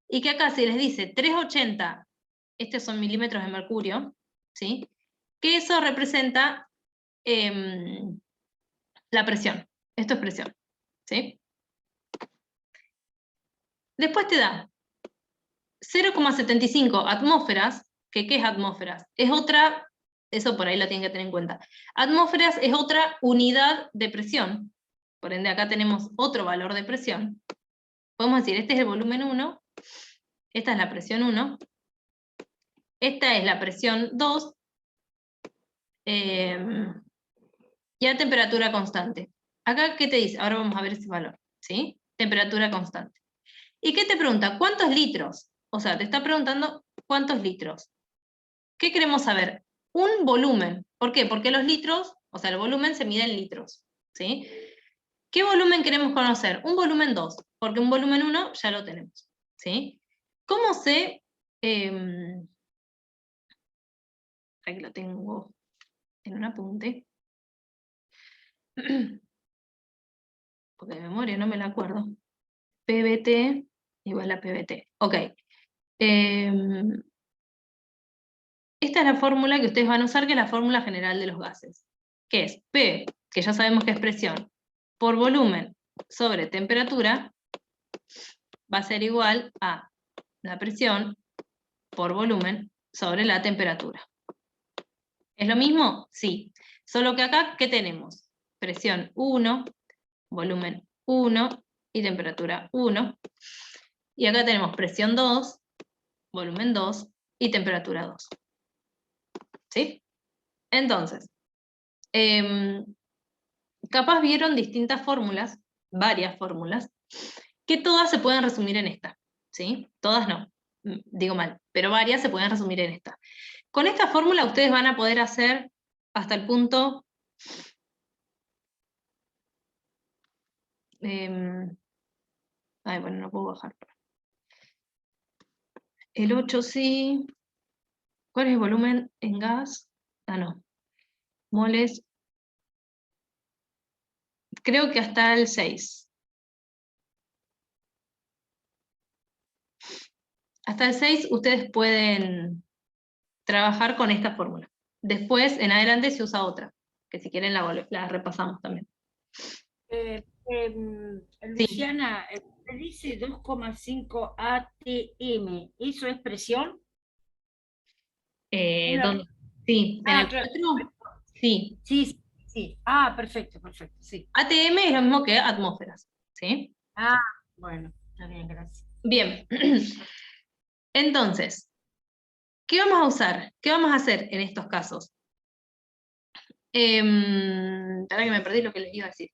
Y que acá si les dice 380, estos son milímetros de mercurio, ¿sí? Que eso representa la presión. Esto es presión, ¿sí? Después te da 0,75 atmósferas, que ¿qué es atmósferas? Es otra, eso por ahí lo tienen que tener en cuenta. Atmósferas es otra unidad de presión, por ende acá tenemos otro valor de presión. Podemos decir, este es el volumen 1, esta es la presión 1, esta es la presión 2, y a temperatura constante. Acá, ¿qué te dice? Ahora vamos a ver ese valor, ¿sí? Temperatura constante. ¿Y qué te pregunta? ¿Cuántos litros? O sea, te está preguntando cuántos litros. ¿Qué queremos saber? Un volumen. ¿Por qué? Porque los litros, o sea, el volumen se mide en litros, ¿sí? ¿Qué volumen queremos conocer? Un volumen 2, porque un volumen 1 ya lo tenemos, ¿sí? ¿Cómo sé? Aquí lo tengo en un apunte. Porque de memoria no me la acuerdo. PBT igual a PBT. Ok. Esta es la fórmula que ustedes van a usar, que es la fórmula general de los gases. Que es P, que ya sabemos que es presión, por volumen sobre temperatura, va a ser igual a la presión por volumen sobre la temperatura. ¿Es lo mismo? Sí. Solo que acá, ¿qué tenemos? Presión 1, volumen 1 y temperatura 1. Y acá tenemos presión 2, volumen 2 y temperatura 2. ¿Sí? Entonces, capaz vieron distintas fórmulas, varias fórmulas, que todas se pueden resumir en esta. ¿Sí? Todas no, digo mal, pero varias se pueden resumir en esta. Con esta fórmula ustedes van a poder hacer hasta el punto... bueno, no puedo bajar. El 8 sí. ¿Cuál es el volumen en gas? Ah, no. Moles. Creo que hasta el 6. Hasta el 6 ustedes pueden trabajar con esta fórmula. Después, en adelante, se usa otra, que si quieren la repasamos también. Luciana, me dice 2,5 ATM, ¿eso es presión? ¿Dónde? Sí, en el claro. 4, sí. Sí. Perfecto, sí. ATM es lo mismo que atmósferas, ¿sí? Bueno, está bien, gracias. Bien. Entonces, ¿qué vamos a usar? ¿Qué vamos a hacer en estos casos? Para que me perdí lo que les iba a decir.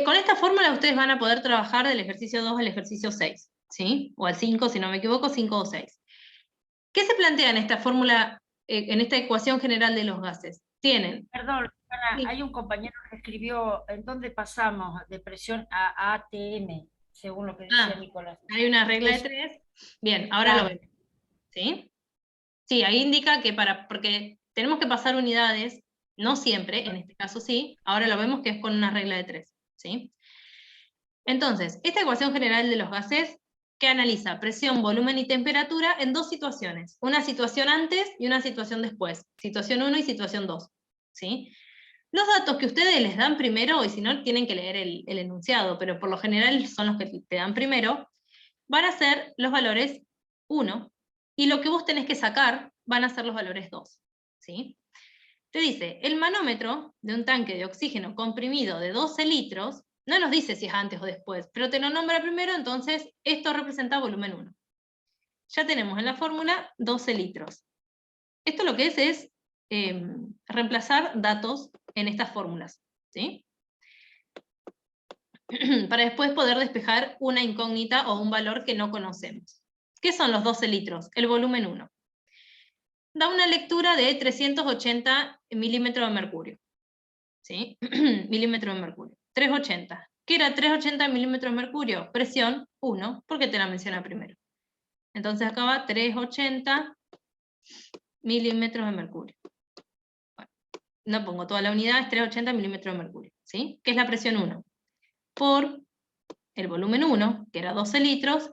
Con esta fórmula ustedes van a poder trabajar del ejercicio 2 al ejercicio 6, ¿sí? O al 5, si no me equivoco, 5 o 6. ¿Qué se plantea en esta fórmula, en esta ecuación general de los gases? Tienen... Perdón, Ana, Sí. hay un compañero que escribió, ¿en dónde pasamos de presión a ATM? Según lo que decía Nicolás. Hay una regla de 3. Bien, ahora lo vemos. ¿Sí? Sí, ahí indica que porque tenemos que pasar unidades, no siempre, en este caso sí, ahora lo vemos que es con una regla de 3. ¿Sí? Entonces, esta ecuación general de los gases que analiza presión, volumen y temperatura en dos situaciones. Una situación antes y una situación después. Situación 1 y situación 2. ¿Sí? Los datos que ustedes les dan primero, y si no tienen que leer el enunciado, pero por lo general son los que te dan primero, van a ser los valores 1, y lo que vos tenés que sacar van a ser los valores 2. ¿Sí? Te dice, el manómetro de un tanque de oxígeno comprimido de 12 litros, no nos dice si es antes o después, pero te lo nombra primero, entonces esto representa volumen 1. Ya tenemos en la fórmula 12 litros. Esto lo que es reemplazar datos en estas fórmulas, ¿sí? Para después poder despejar una incógnita o un valor que no conocemos. ¿Qué son los 12 litros? El volumen 1. Da una lectura de 380 milímetros de mercurio. ¿Sí? Milímetros de mercurio. 380. ¿Qué era 380 milímetros de mercurio? Presión 1, porque te la menciona primero. Entonces acá va 380 milímetros de mercurio. Bueno, no pongo toda la unidad, es 380 milímetros de mercurio. ¿Sí? ¿Qué es la presión 1? Por el volumen 1, que era 12 litros,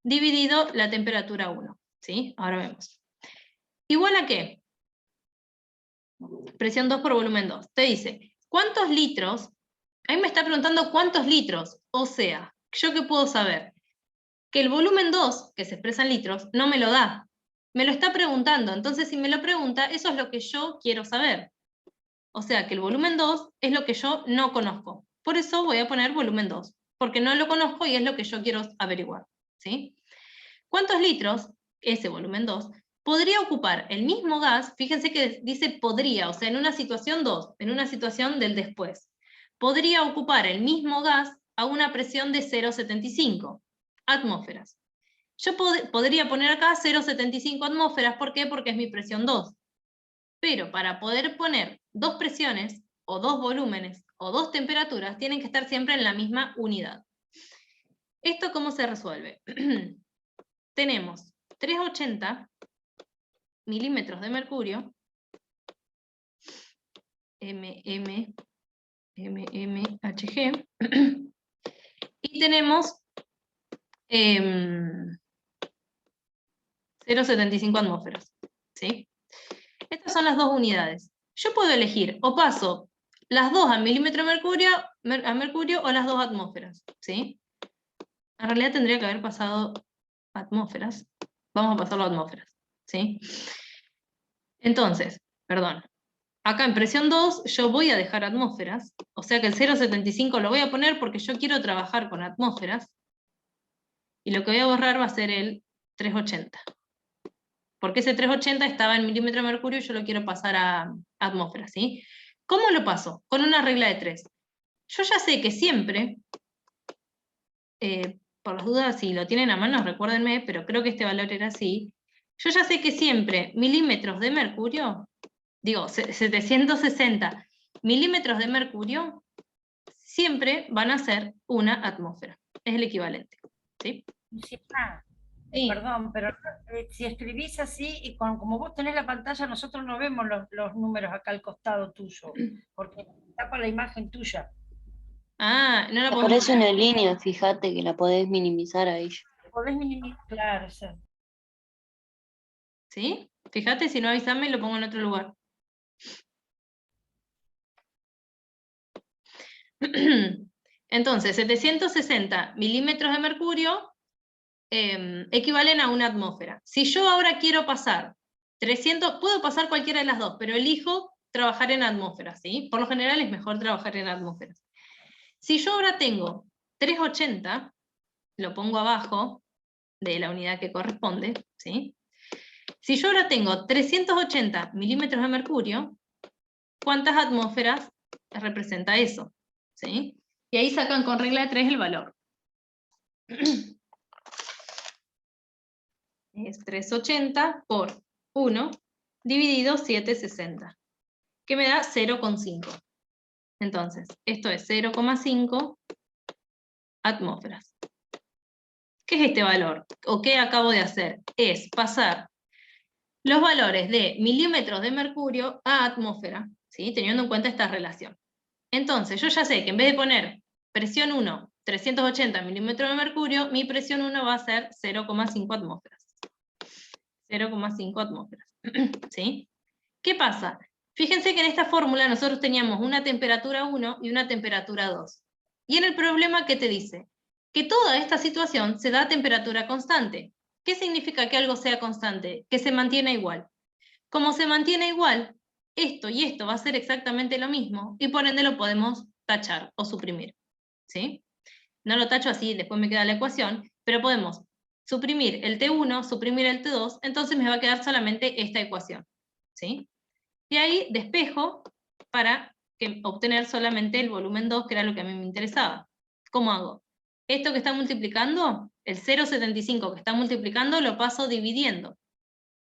dividido la temperatura 1. ¿Sí? Ahora vemos. ¿Igual a qué? Presión 2 por volumen 2. Te dice, ¿cuántos litros? Ahí me está preguntando cuántos litros. O sea, ¿yo qué puedo saber? Que el volumen 2, que se expresa en litros, no me lo da. Me lo está preguntando. Entonces, si me lo pregunta, eso es lo que yo quiero saber. O sea, que el volumen 2 es lo que yo no conozco. Por eso voy a poner volumen 2, porque no lo conozco y es lo que yo quiero averiguar. ¿Sí? ¿Cuántos litros, ese volumen 2, podría ocupar el mismo gas? Fíjense que dice podría, o sea, en una situación 2, en una situación del después. Podría ocupar el mismo gas a una presión de 0,75 atmósferas. Yo podría poner acá 0,75 atmósferas, ¿por qué? Porque es mi presión 2. Pero para poder poner dos presiones, o dos volúmenes, o dos temperaturas, tienen que estar siempre en la misma unidad. ¿Esto cómo se resuelve? Tenemos 380 milímetros de mercurio, mmHg, y tenemos 0,75 atmósferas. ¿Sí? Estas son las dos unidades. Yo puedo elegir, o paso las dos a milímetro de mercurio, o las dos atmósferas. ¿Sí? En realidad tendría que haber pasado atmósferas. Vamos a pasarlo a atmósferas. ¿Sí? Entonces, perdón. Acá en presión 2 yo voy a dejar atmósferas, o sea que el 0,75 lo voy a poner porque yo quiero trabajar con atmósferas, y lo que voy a borrar va a ser el 380. porque ese 380 estaba en milímetros de mercurio y yo lo quiero pasar a atmósfera, ¿sí? ¿Cómo lo paso? Con una regla de 3. Yo ya sé que siempre, por las dudas, si lo tienen a mano, recuérdenme, pero creo que este valor era así. Yo ya sé que siempre milímetros de mercurio, digo, 760 milímetros de mercurio, siempre van a ser una atmósfera. Es el equivalente, ¿sí? Sí, Sí. perdón, pero si escribís así y como vos tenés la pantalla, nosotros no vemos los números acá al costado tuyo, porque tapa la imagen tuya. Ah, no la podemos Aparece una línea, fíjate que la podés minimizar ahí. Podés minimizar, claro, o sea, ¿sí? Fíjate, si no avisame, lo pongo en otro lugar. Entonces, 760 milímetros de mercurio equivalen a una atmósfera. Si yo ahora quiero pasar 300, puedo pasar cualquiera de las dos, pero elijo trabajar en atmósferas, ¿sí? Por lo general es mejor trabajar en atmósferas. Si yo ahora tengo 380, lo pongo abajo de la unidad que corresponde, ¿sí? Si yo ahora tengo 380 milímetros de mercurio, ¿cuántas atmósferas representa eso? ¿Sí? Y ahí sacan con regla de 3 el valor. Es 380 por 1 dividido 760, que me da 0,5. Entonces, esto es 0,5 atmósferas. ¿Qué es este valor? ¿O qué acabo de hacer? Es pasar los valores de milímetros de mercurio a atmósfera, ¿sí? Teniendo en cuenta esta relación. Entonces, yo ya sé que en vez de poner presión 1, 380 milímetros de mercurio, mi presión 1 va a ser 0,5 atmósferas. 0,5 atmósferas. ¿Sí? ¿Qué pasa? Fíjense que en esta fórmula nosotros teníamos una temperatura 1 y una temperatura 2. Y en el problema, ¿qué te dice? Que toda esta situación se da a temperatura constante. ¿Qué significa que algo sea constante? Que se mantiene igual. Como se mantiene igual, esto y esto va a ser exactamente lo mismo, y por ende lo podemos tachar o suprimir. ¿Sí? No lo tacho así, después me queda la ecuación, pero podemos suprimir el T1, suprimir el T2, entonces me va a quedar solamente esta ecuación. ¿Sí? Y ahí despejo para obtener solamente el volumen 2, que era lo que a mí me interesaba. ¿Cómo hago? Esto que está multiplicando, el 0,75 que está multiplicando, lo paso dividiendo.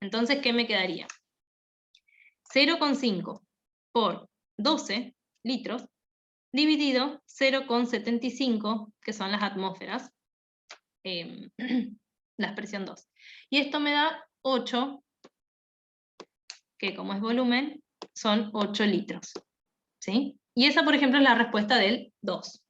Entonces, ¿qué me quedaría? 0,5 por 12 litros dividido 0,75, que son las atmósferas, la expresión 2. Y esto me da 8, que como es volumen, son 8 litros. ¿Sí? Y esa, por ejemplo, es la respuesta del 2.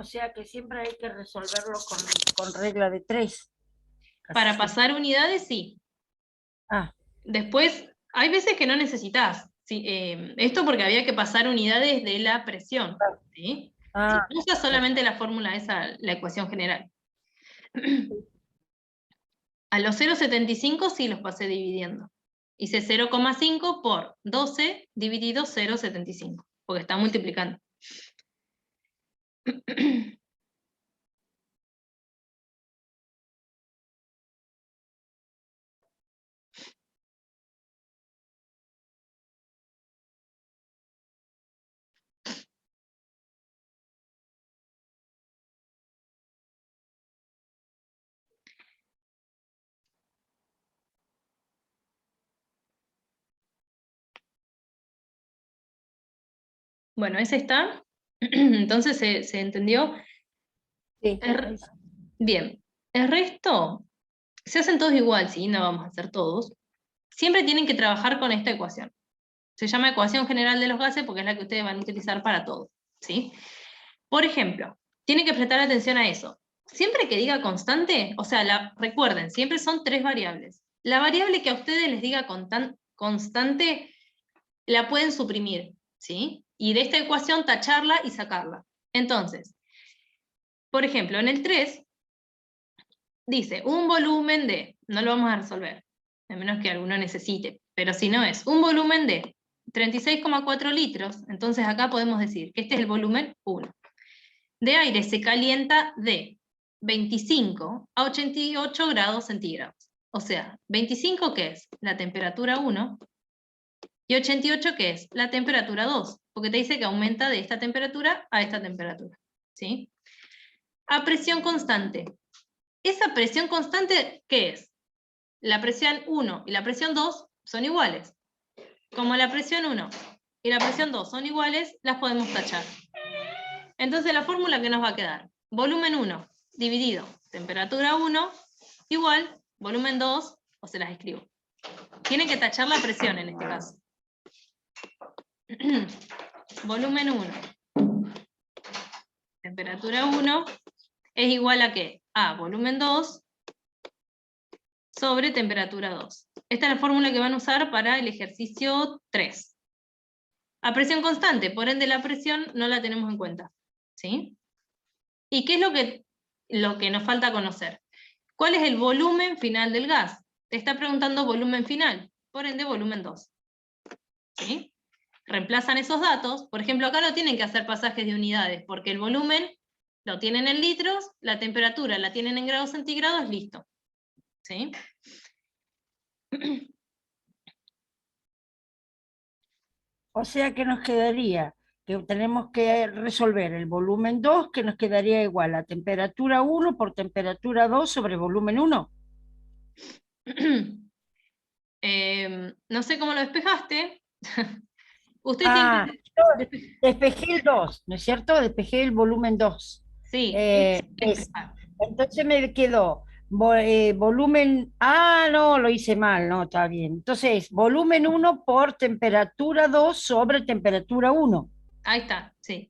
o sea que siempre hay que resolverlo con regla de 3. Para pasar unidades, sí. Ah, Después, hay veces que no necesitas. ¿Sí? Esto porque había que pasar unidades de la presión. ¿Sí? ah, Si usas solamente la fórmula esa, la ecuación general. A los 0,75 sí los pasé dividiendo. Hice 0,5 por 12 dividido 0,75, porque está multiplicando. Bueno, ese está. Entonces se entendió. sí. Bien. El resto se hacen todos igual, ¿sí? No vamos a hacer todos. Siempre tienen que trabajar con esta ecuación. Se llama ecuación general de los gases porque es la que ustedes van a utilizar para todo, ¿sí? Por ejemplo, tienen que prestar atención a eso. Siempre que diga constante, o sea, recuerden, siempre son 3 variables. La variable que a ustedes les diga constante, la pueden suprimir, ¿sí? Y de esta ecuación tacharla y sacarla. Entonces, por ejemplo, en el 3, dice un volumen de, no lo vamos a resolver, a menos que alguno necesite, pero si no es un volumen de 36,4 litros, entonces acá podemos decir que este es el volumen 1. De aire se calienta de 25 a 88 grados centígrados. O sea, 25 que es la temperatura 1 y 88 que es la temperatura 2, porque te dice que aumenta de esta temperatura a esta temperatura. ¿Sí? A presión constante. ¿Esa presión constante qué es? La presión 1 y la presión 2 son iguales. Como la presión 1 y la presión 2 son iguales, las podemos tachar. Entonces la fórmula que nos va a quedar, volumen 1 dividido temperatura 1 igual volumen 2, o se las escribo. Tienen que tachar la presión en este caso. Volumen 1, temperatura 1, es igual a ¿qué? A volumen 2 sobre temperatura 2. Esta es la fórmula que van a usar para el ejercicio 3. A presión constante, por ende la presión no la tenemos en cuenta. ¿Sí? ¿Y qué es lo que nos falta conocer? ¿Cuál es el volumen final del gas? Te está preguntando volumen final, por ende volumen 2. ¿Sí? Reemplazan esos datos, por ejemplo acá no tienen que hacer pasajes de unidades, porque el volumen lo tienen en litros, la temperatura la tienen en grados centígrados, listo. ¿Sí? O sea que nos quedaría, que tenemos que resolver el volumen 2, que nos quedaría igual a temperatura 1 por temperatura 2 sobre volumen 1. No sé cómo lo despejaste. Usted Ah, tiene yo que... despejé el 2, ¿no es cierto? Despejé el volumen 2. Sí, es despejar. Entonces me quedó volumen, no, lo hice mal, no, está bien. Entonces, volumen 1 por temperatura 2 sobre temperatura 1. Ahí está, sí.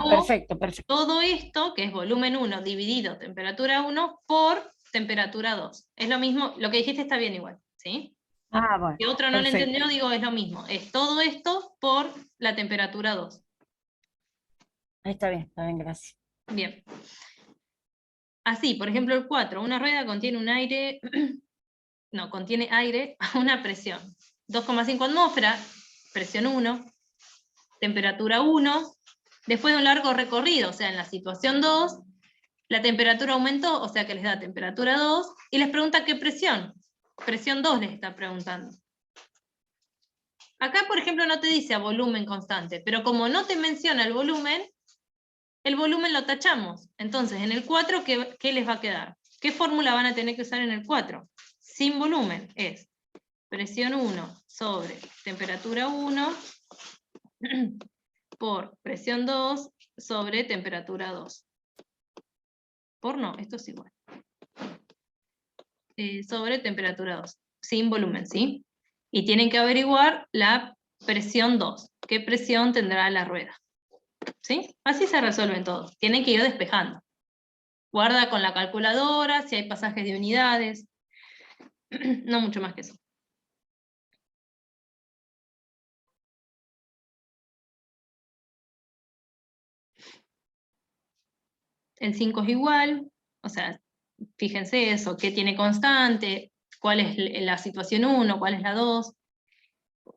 O Perfecto, perfecto. todo esto, que es volumen 1 dividido temperatura 1 por temperatura 2. Es lo mismo, lo que dijiste está bien igual, ¿sí? Bueno, Si otro no lo perfecto. entendió, digo, es lo mismo. Es todo esto por la temperatura 2. Está bien, gracias. Bien. Así, por ejemplo, el 4, una rueda contiene un aire, no, contiene aire a una presión. 2,5 atmósferas, presión 1, temperatura 1. Después de un largo recorrido, o sea, en la situación 2, la temperatura aumentó, o sea que les da temperatura 2, y les pregunta qué presión. Presión 2 les está preguntando. Acá, por ejemplo, no te dice a volumen constante, pero como no te menciona el volumen lo tachamos. Entonces, en el 4, ¿qué les va a quedar? ¿Qué fórmula van a tener que usar en el 4? Sin volumen es presión 1 sobre temperatura 1 por presión 2 sobre temperatura 2. Por no, esto es igual. Sobre temperatura 2, sin volumen, ¿sí? Y tienen que averiguar la presión 2. ¿Qué presión tendrá la rueda? ¿Sí? Así se resuelven todos. Tienen que ir despejando. Guarda con la calculadora, si hay pasajes de unidades. No mucho más que eso. El 5 es igual, o sea, fíjense eso, qué tiene constante, cuál es la situación 1, cuál es la 2.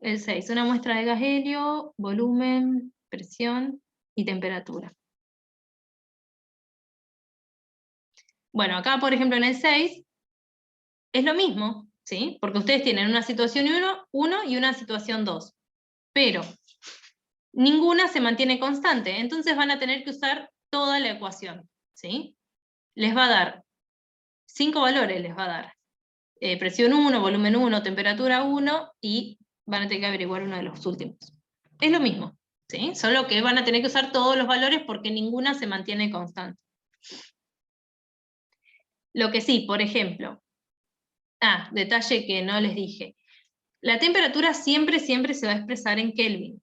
El 6, una muestra de gas helio, volumen, presión y temperatura. Bueno, acá por ejemplo en el 6 es lo mismo, ¿sí? Porque ustedes tienen una situación 1 y una situación 2, pero ninguna se mantiene constante, entonces van a tener que usar toda la ecuación, ¿sí? Les va a dar 5 valores, les va a dar presión 1, volumen 1, temperatura 1, y van a tener que averiguar uno de los últimos. Es lo mismo, ¿sí? Solo que van a tener que usar todos los valores porque ninguna se mantiene constante. Lo que sí, por ejemplo, detalle que no les dije. La temperatura siempre se va a expresar en Kelvin.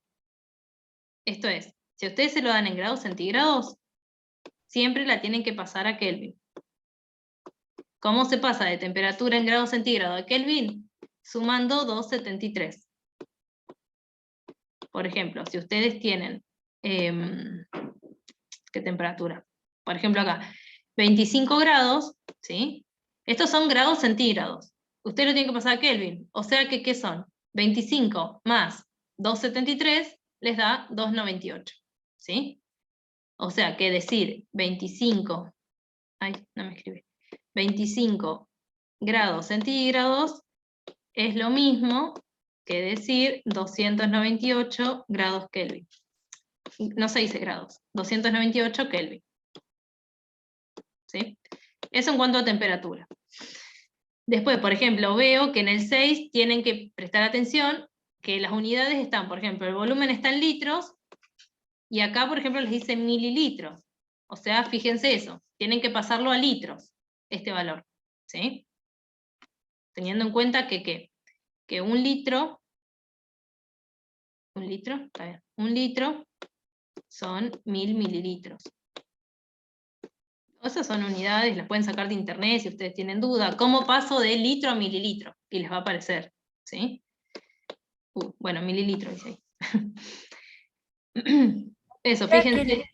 Esto es, si ustedes se lo dan en grados centígrados, siempre la tienen que pasar a Kelvin. ¿Cómo se pasa de temperatura en grados centígrados a Kelvin? Sumando 273. Por ejemplo, si ustedes tienen, ¿qué temperatura? Por ejemplo acá, 25 grados, ¿sí? Estos son grados centígrados. Usted lo tiene que pasar a Kelvin. O sea que, ¿qué son? 25 más 273 les da 298. ¿Sí? O sea que decir 25, ay, no me escribí, 25 grados centígrados es lo mismo que decir 298 grados Kelvin. No se dice grados, 298 Kelvin. ¿Sí? Eso en cuanto a temperatura. Después, por ejemplo, veo que en el 6 tienen que prestar atención que las unidades están, por ejemplo, el volumen está en litros, y acá, por ejemplo, les dice mililitros. O sea, fíjense eso, tienen que pasarlo a litros, este valor. ¿Sí? Teniendo en cuenta que un litro, está bien, un litro son 1000 mililitros. Esas son unidades, las pueden sacar de internet si ustedes tienen duda. ¿Cómo paso de litro a mililitro? Y les va a aparecer. ¿Sí? Bueno, mililitro dice ahí. Eso, fíjense.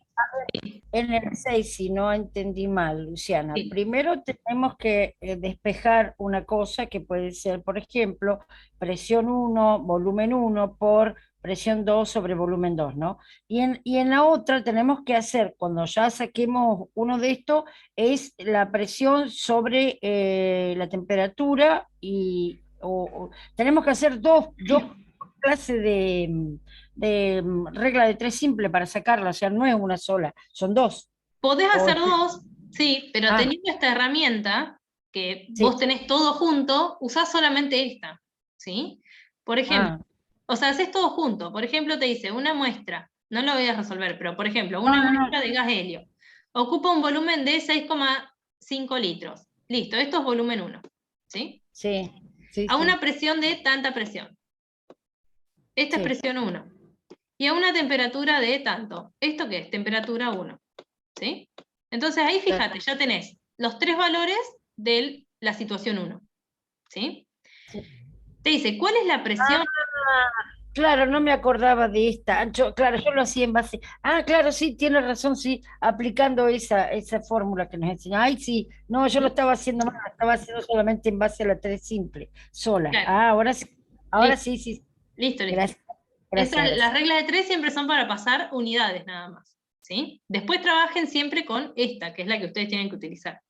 En el 6, si no entendí mal, Luciana, Sí. primero tenemos que despejar una cosa que puede ser, por ejemplo, presión 1, volumen 1 por presión 2 sobre volumen 2, ¿no? Y en la otra tenemos que hacer, cuando ya saquemos uno de estos, es la presión sobre la temperatura y tenemos que hacer dos clases de regla de tres simple para sacarla, o sea, no es una sola, son dos. Podés O hacer dos, sí, pero ah, teniendo esta herramienta, que sí, vos tenés todo junto, usás solamente esta. ¿Sí? Por ejemplo, ah, o sea, haces todo junto. Por ejemplo, te dice una muestra, no lo voy a resolver, pero por ejemplo, no, una no, no, muestra de gas helio ocupa un volumen de 6,5 litros. Listo, esto es volumen 1. ¿Sí? sí, sí, A sí, una presión de tanta presión. Esta es sí, presión 1. Y a una temperatura de tanto. ¿Esto qué es? Temperatura 1. ¿Sí? Entonces ahí claro, fíjate, ya tenés los tres valores de la situación 1. ¿Sí? sí. Te dice, ¿cuál es la presión? Claro, no me acordaba de esta. Claro, yo lo hacía en base. Ah, claro, sí, tiene razón, sí, aplicando esa fórmula que nos enseñó. Ay, sí, no, yo lo estaba haciendo mal, lo estaba haciendo solamente en base a la tres simple, sola. Claro, Ah, ahora listo, sí, sí. listo, listo. Gracias, gracias, Las gracias. reglas de 3 siempre son para pasar unidades nada más. ¿Sí? Después trabajen siempre con esta, que es la que ustedes tienen que utilizar.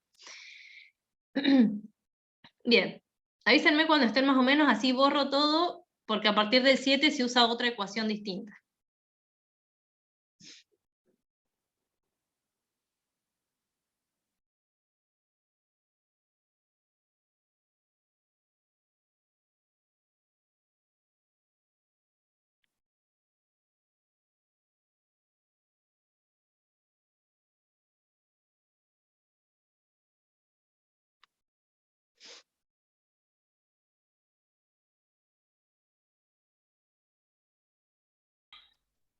Bien, avísenme cuando estén más o menos, así borro todo, porque a partir del 7 se usa otra ecuación distinta.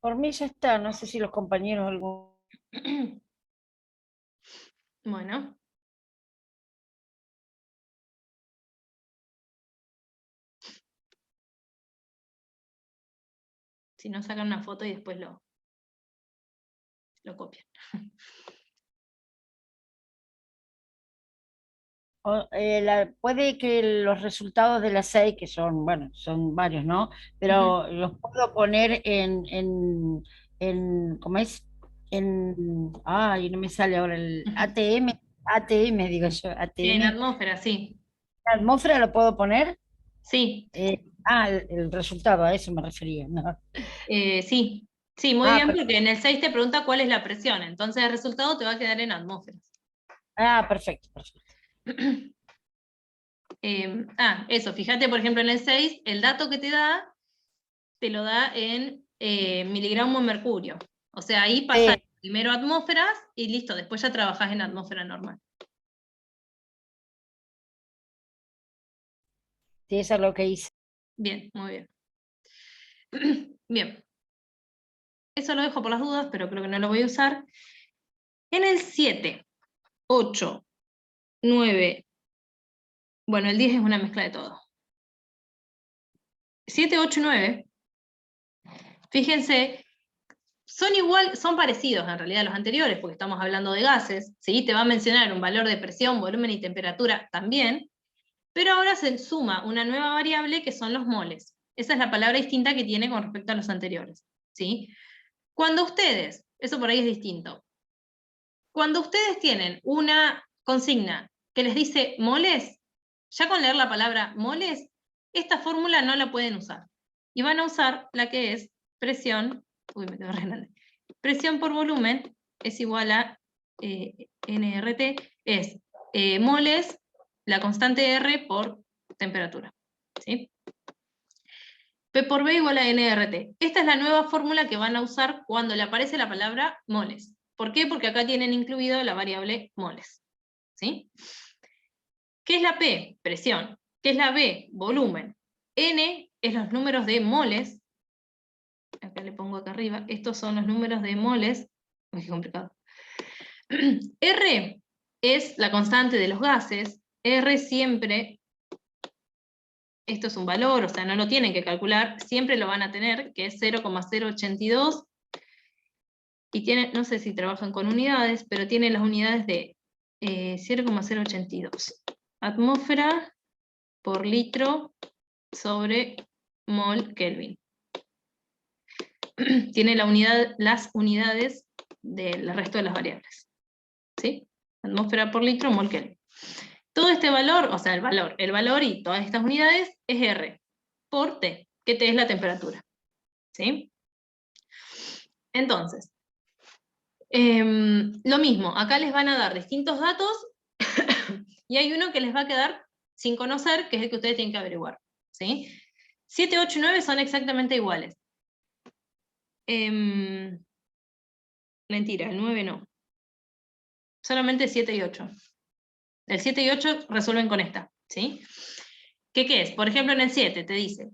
Por mí ya está, no sé si los compañeros algún... Bueno, si no sacan una foto y después lo copian. puede que los resultados de las seis, que son, bueno, son varios, ¿no? Pero los puedo poner ¿cómo es? Ay, no me sale ahora el Ujú. ATM digo yo, Sí, en ATM. atmósfera, sí. ¿La atmósfera lo puedo poner? Sí, El resultado, a eso me refería, ¿no? sí. Sí, muy Ah, bien, per- porque en el 6 te pregunta cuál es la presión, entonces el resultado te va a quedar en atmósferas. perfecto, perfecto. Eso, fíjate, por ejemplo, en el 6, el dato que te lo da en miligramos de mercurio. O sea, ahí pasás Sí, primero atmósferas y listo, después ya trabajás en atmósfera normal. sí, eso es lo que hice. Bien, muy bien. Bien, eso lo dejo por las dudas, pero creo que no lo voy a usar. En el 7, 8, 9, bueno, el 10 es una mezcla de todo. 7, 8 y 9, fíjense son parecidos en realidad a los anteriores, porque estamos hablando de gases, ¿sí? Te va a mencionar un valor de presión, volumen y temperatura también, pero ahora se suma una nueva variable que son los moles. Esa es la palabra distinta que tiene con respecto a los anteriores, ¿sí? Cuando ustedes, eso por ahí es distinto, cuando ustedes tienen una consigna que les dice moles, ya con leer la palabra moles, esta fórmula no la pueden usar. Y van a usar la que es presión, me quedo re grande. Presión por volumen es igual a nRT, es moles, la constante R por temperatura. ¿Sí? P por B igual a nRT. Esta es la nueva fórmula que van a usar cuando le aparece la palabra moles. ¿Por qué? Porque acá tienen incluido la variable moles. ¿Sí? ¿Qué es la P? Presión. ¿Qué es la B? Volumen. N es los números de moles. Acá le pongo acá arriba. Estos son los números de moles. Uy, qué complicado. R es la constante de los gases. R siempre, esto es un valor, o sea, no lo tienen que calcular, siempre lo van a tener, que es 0,082. Y tiene, no sé si trabajan con unidades, pero tiene las unidades de 0,082. Atmósfera por litro sobre mol Kelvin. Tiene las unidades del resto de las variables. ¿Sí? Atmósfera por litro, mol Kelvin. Todo este valor, o sea, el valor y todas estas unidades es R por T, que T es la temperatura. ¿Sí? Entonces, lo mismo, acá les van a dar distintos datos y hay uno que les va a quedar sin conocer, que es el que ustedes tienen que averiguar. ¿Sí? 7, 8 y 9 son exactamente iguales. Mentira, el 9 no. Solamente 7 y 8. El 7 y 8 resuelven con esta. ¿Sí? ¿Qué es? Por ejemplo, en el 7 te dice,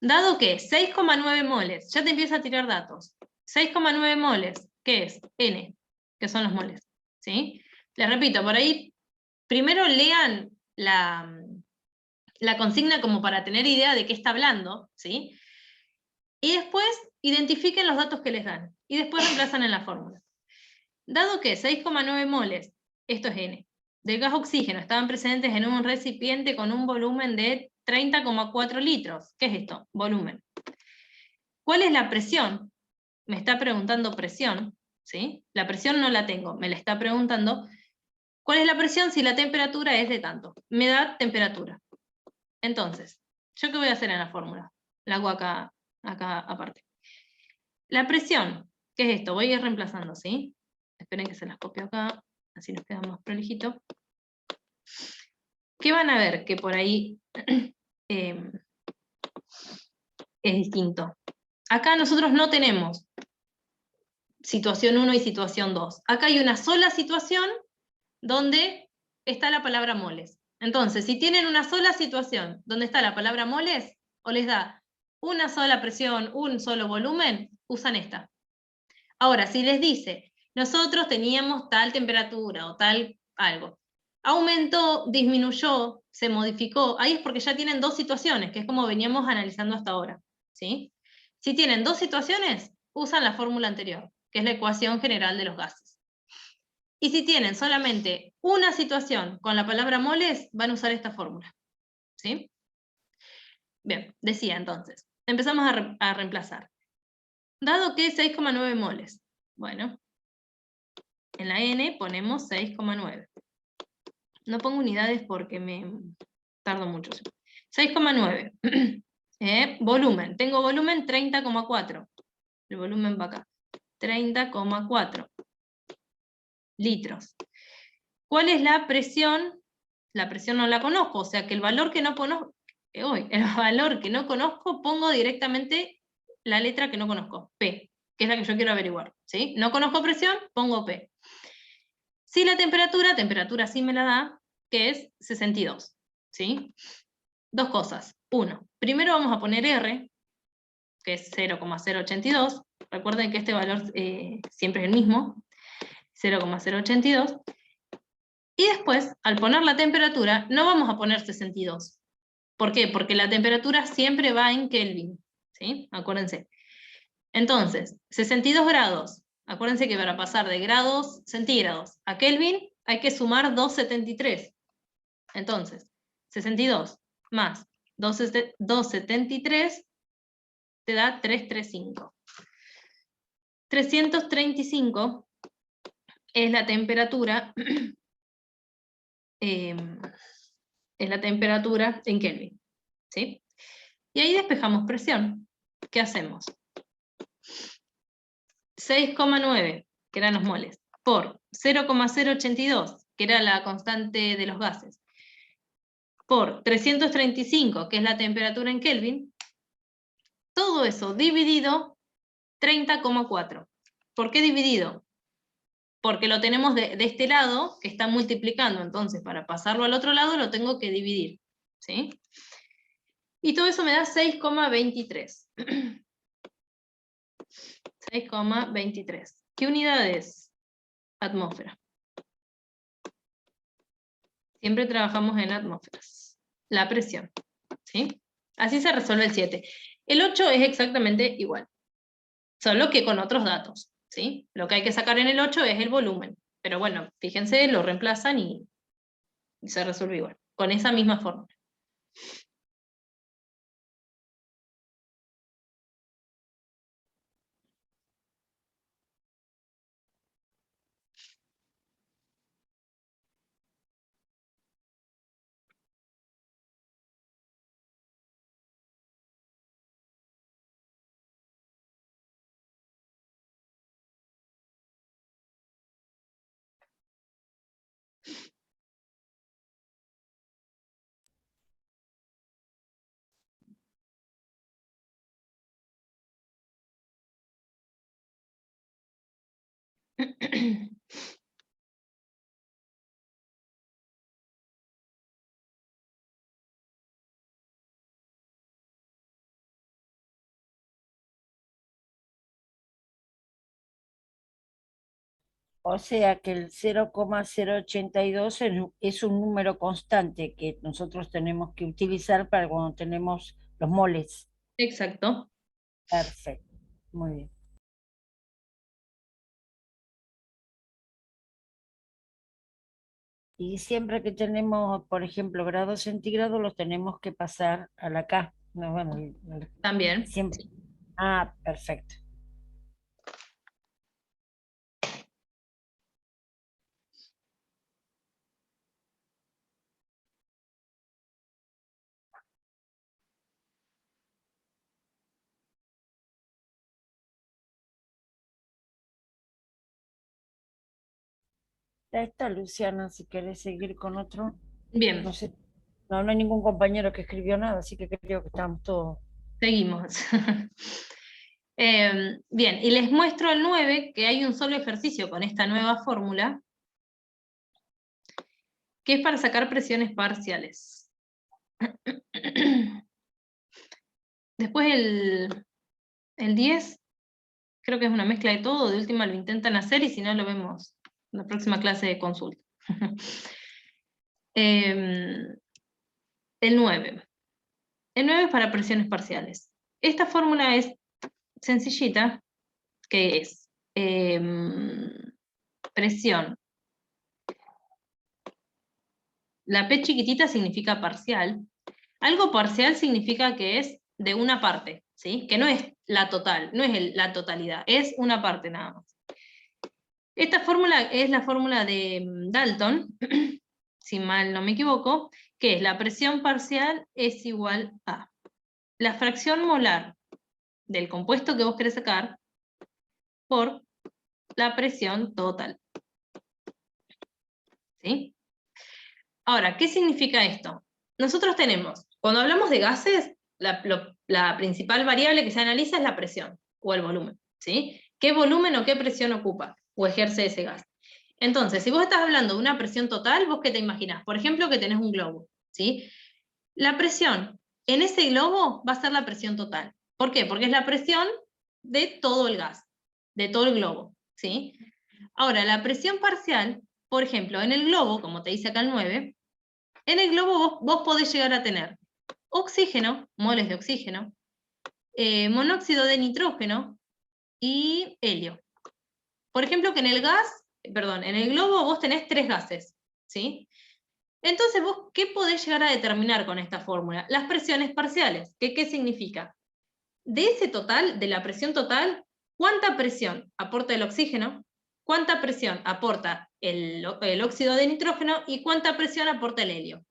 dado que 6,9 moles, ya te empieza a tirar datos. 6,9 moles, ¿qué es? N, que son los moles. ¿Sí? Les repito, por ahí, primero lean la consigna como para tener idea de qué está hablando, ¿sí? Y después identifiquen los datos que les dan, y después reemplazan en la fórmula. Dado que 6,9 moles, esto es N, del gas oxígeno estaban presentes en un recipiente con un volumen de 30,4 litros. ¿Qué es esto? Volumen. ¿Cuál es la presión? Me está preguntando presión, ¿sí? La presión no la tengo, me la está preguntando. ¿Cuál es la presión si la temperatura es de tanto? Me da temperatura. Entonces, ¿yo qué voy a hacer en la fórmula? La hago acá aparte. La presión, ¿qué es esto? Voy a ir reemplazando, ¿sí? Esperen que se las copio acá, así nos queda más prolijito. ¿Qué van a ver? Que por ahí es distinto. Acá nosotros no tenemos situación 1 y situación 2. Acá hay una sola situación donde está la palabra moles. Entonces, si tienen una sola situación donde está la palabra moles, o les da una sola presión, un solo volumen, usan esta. Ahora, si les dice, nosotros teníamos tal temperatura o tal algo, aumentó, disminuyó, se modificó, ahí es porque ya tienen dos situaciones, que es como veníamos analizando hasta ahora. ¿Sí? Si tienen dos situaciones, usan la fórmula anterior, que es la ecuación general de los gases. Y si tienen solamente una situación con la palabra moles, van a usar esta fórmula. ¿Sí? Bien, decía entonces, empezamos a reemplazar. Dado que 6,9 moles, bueno, en la N ponemos 6,9. No pongo unidades porque me tardo mucho. 6,9. Volumen, tengo volumen 30,4. El volumen va acá. 30,4 litros. ¿Cuál es la presión? La presión no la conozco, o sea que el valor que no conozco, pongo directamente la letra que no conozco, P, que es la que yo quiero averiguar. ¿Sí? No conozco presión, pongo P. Si la temperatura sí me la da, que es 62. ¿Sí? Dos cosas. Uno, primero vamos a poner R, que es 0,082. Recuerden que este valor siempre es el mismo, 0,082. Y después, al poner la temperatura, no vamos a poner 62. ¿Por qué? Porque la temperatura siempre va en Kelvin. ¿Sí? Acuérdense. Entonces, 62 grados. Acuérdense que para pasar de grados centígrados a Kelvin hay que sumar 273. Entonces, 62 más 273 te da 335. 335 es la temperatura, es la temperatura en Kelvin, ¿sí? Y ahí despejamos presión. ¿Qué hacemos? 6,9, que eran los moles, por 0,082, que era la constante de los gases, por 335, que es la temperatura en Kelvin, todo eso dividido 30,4. ¿Por qué dividido? Porque lo tenemos de este lado, que está multiplicando, entonces para pasarlo al otro lado lo tengo que dividir, ¿sí? Y todo eso me da 6,23. 6,23. ¿Qué unidad es? Atmósfera. Siempre trabajamos en atmósferas. La presión, ¿sí? Así se resuelve el 7. El 8 es exactamente igual, solo que con otros datos, ¿sí? Lo que hay que sacar en el 8 es el volumen. Pero bueno, fíjense, lo reemplazan y se resuelve igual, con esa misma fórmula. O sea que el 0,082 es un número constante que nosotros tenemos que utilizar para cuando tenemos los moles. Exacto. Perfecto, muy bien. Y siempre que tenemos, por ejemplo, grados centígrados, los tenemos que pasar a la K. No, bueno, También. siempre. Ah, perfecto. Ya está, Luciana, si querés seguir con otro. Bien, No sé, no hay ningún compañero que escribió nada, así que creo que estamos todos. seguimos. Bien, y les muestro el 9, que hay un solo ejercicio con esta nueva fórmula, que es para sacar presiones parciales. Después el 10, creo que es una mezcla de todo, de última lo intentan hacer y si no lo vemos en la próxima clase de consulta. El 9. El 9 es para presiones parciales. Esta fórmula es sencillita, que es presión. La P chiquitita significa parcial. Algo parcial significa que es de una parte, ¿sí? Que no es la total, no es la totalidad, es una parte nada más. Esta fórmula es la fórmula de Dalton, si mal no me equivoco, que es la presión parcial es igual a la fracción molar del compuesto que vos querés sacar por la presión total. ¿Sí? Ahora, ¿qué significa esto? Nosotros tenemos, cuando hablamos de gases, la principal variable que se analiza es la presión o el volumen, ¿sí? ¿Qué volumen o qué presión ocupa o ejerce ese gas? Entonces, si vos estás hablando de una presión total, ¿vos qué te imaginás? Por ejemplo, que tenés un globo, ¿sí? La presión en ese globo va a ser la presión total. ¿Por qué? Porque es la presión de todo el gas, de todo el globo, ¿sí? Ahora, la presión parcial, por ejemplo, en el globo, como te dice acá el 9, en el globo vos podés llegar a tener oxígeno, moles de oxígeno, monóxido de nitrógeno, y helio. Por ejemplo, que en el en el globo vos tenés 3 gases, ¿sí? Entonces vos, ¿qué podés llegar a determinar con esta fórmula? Las presiones parciales. ¿Qué significa? De ese total, de la presión total, ¿cuánta presión aporta el oxígeno? ¿Cuánta presión aporta el óxido de nitrógeno? ¿Y cuánta presión aporta el helio?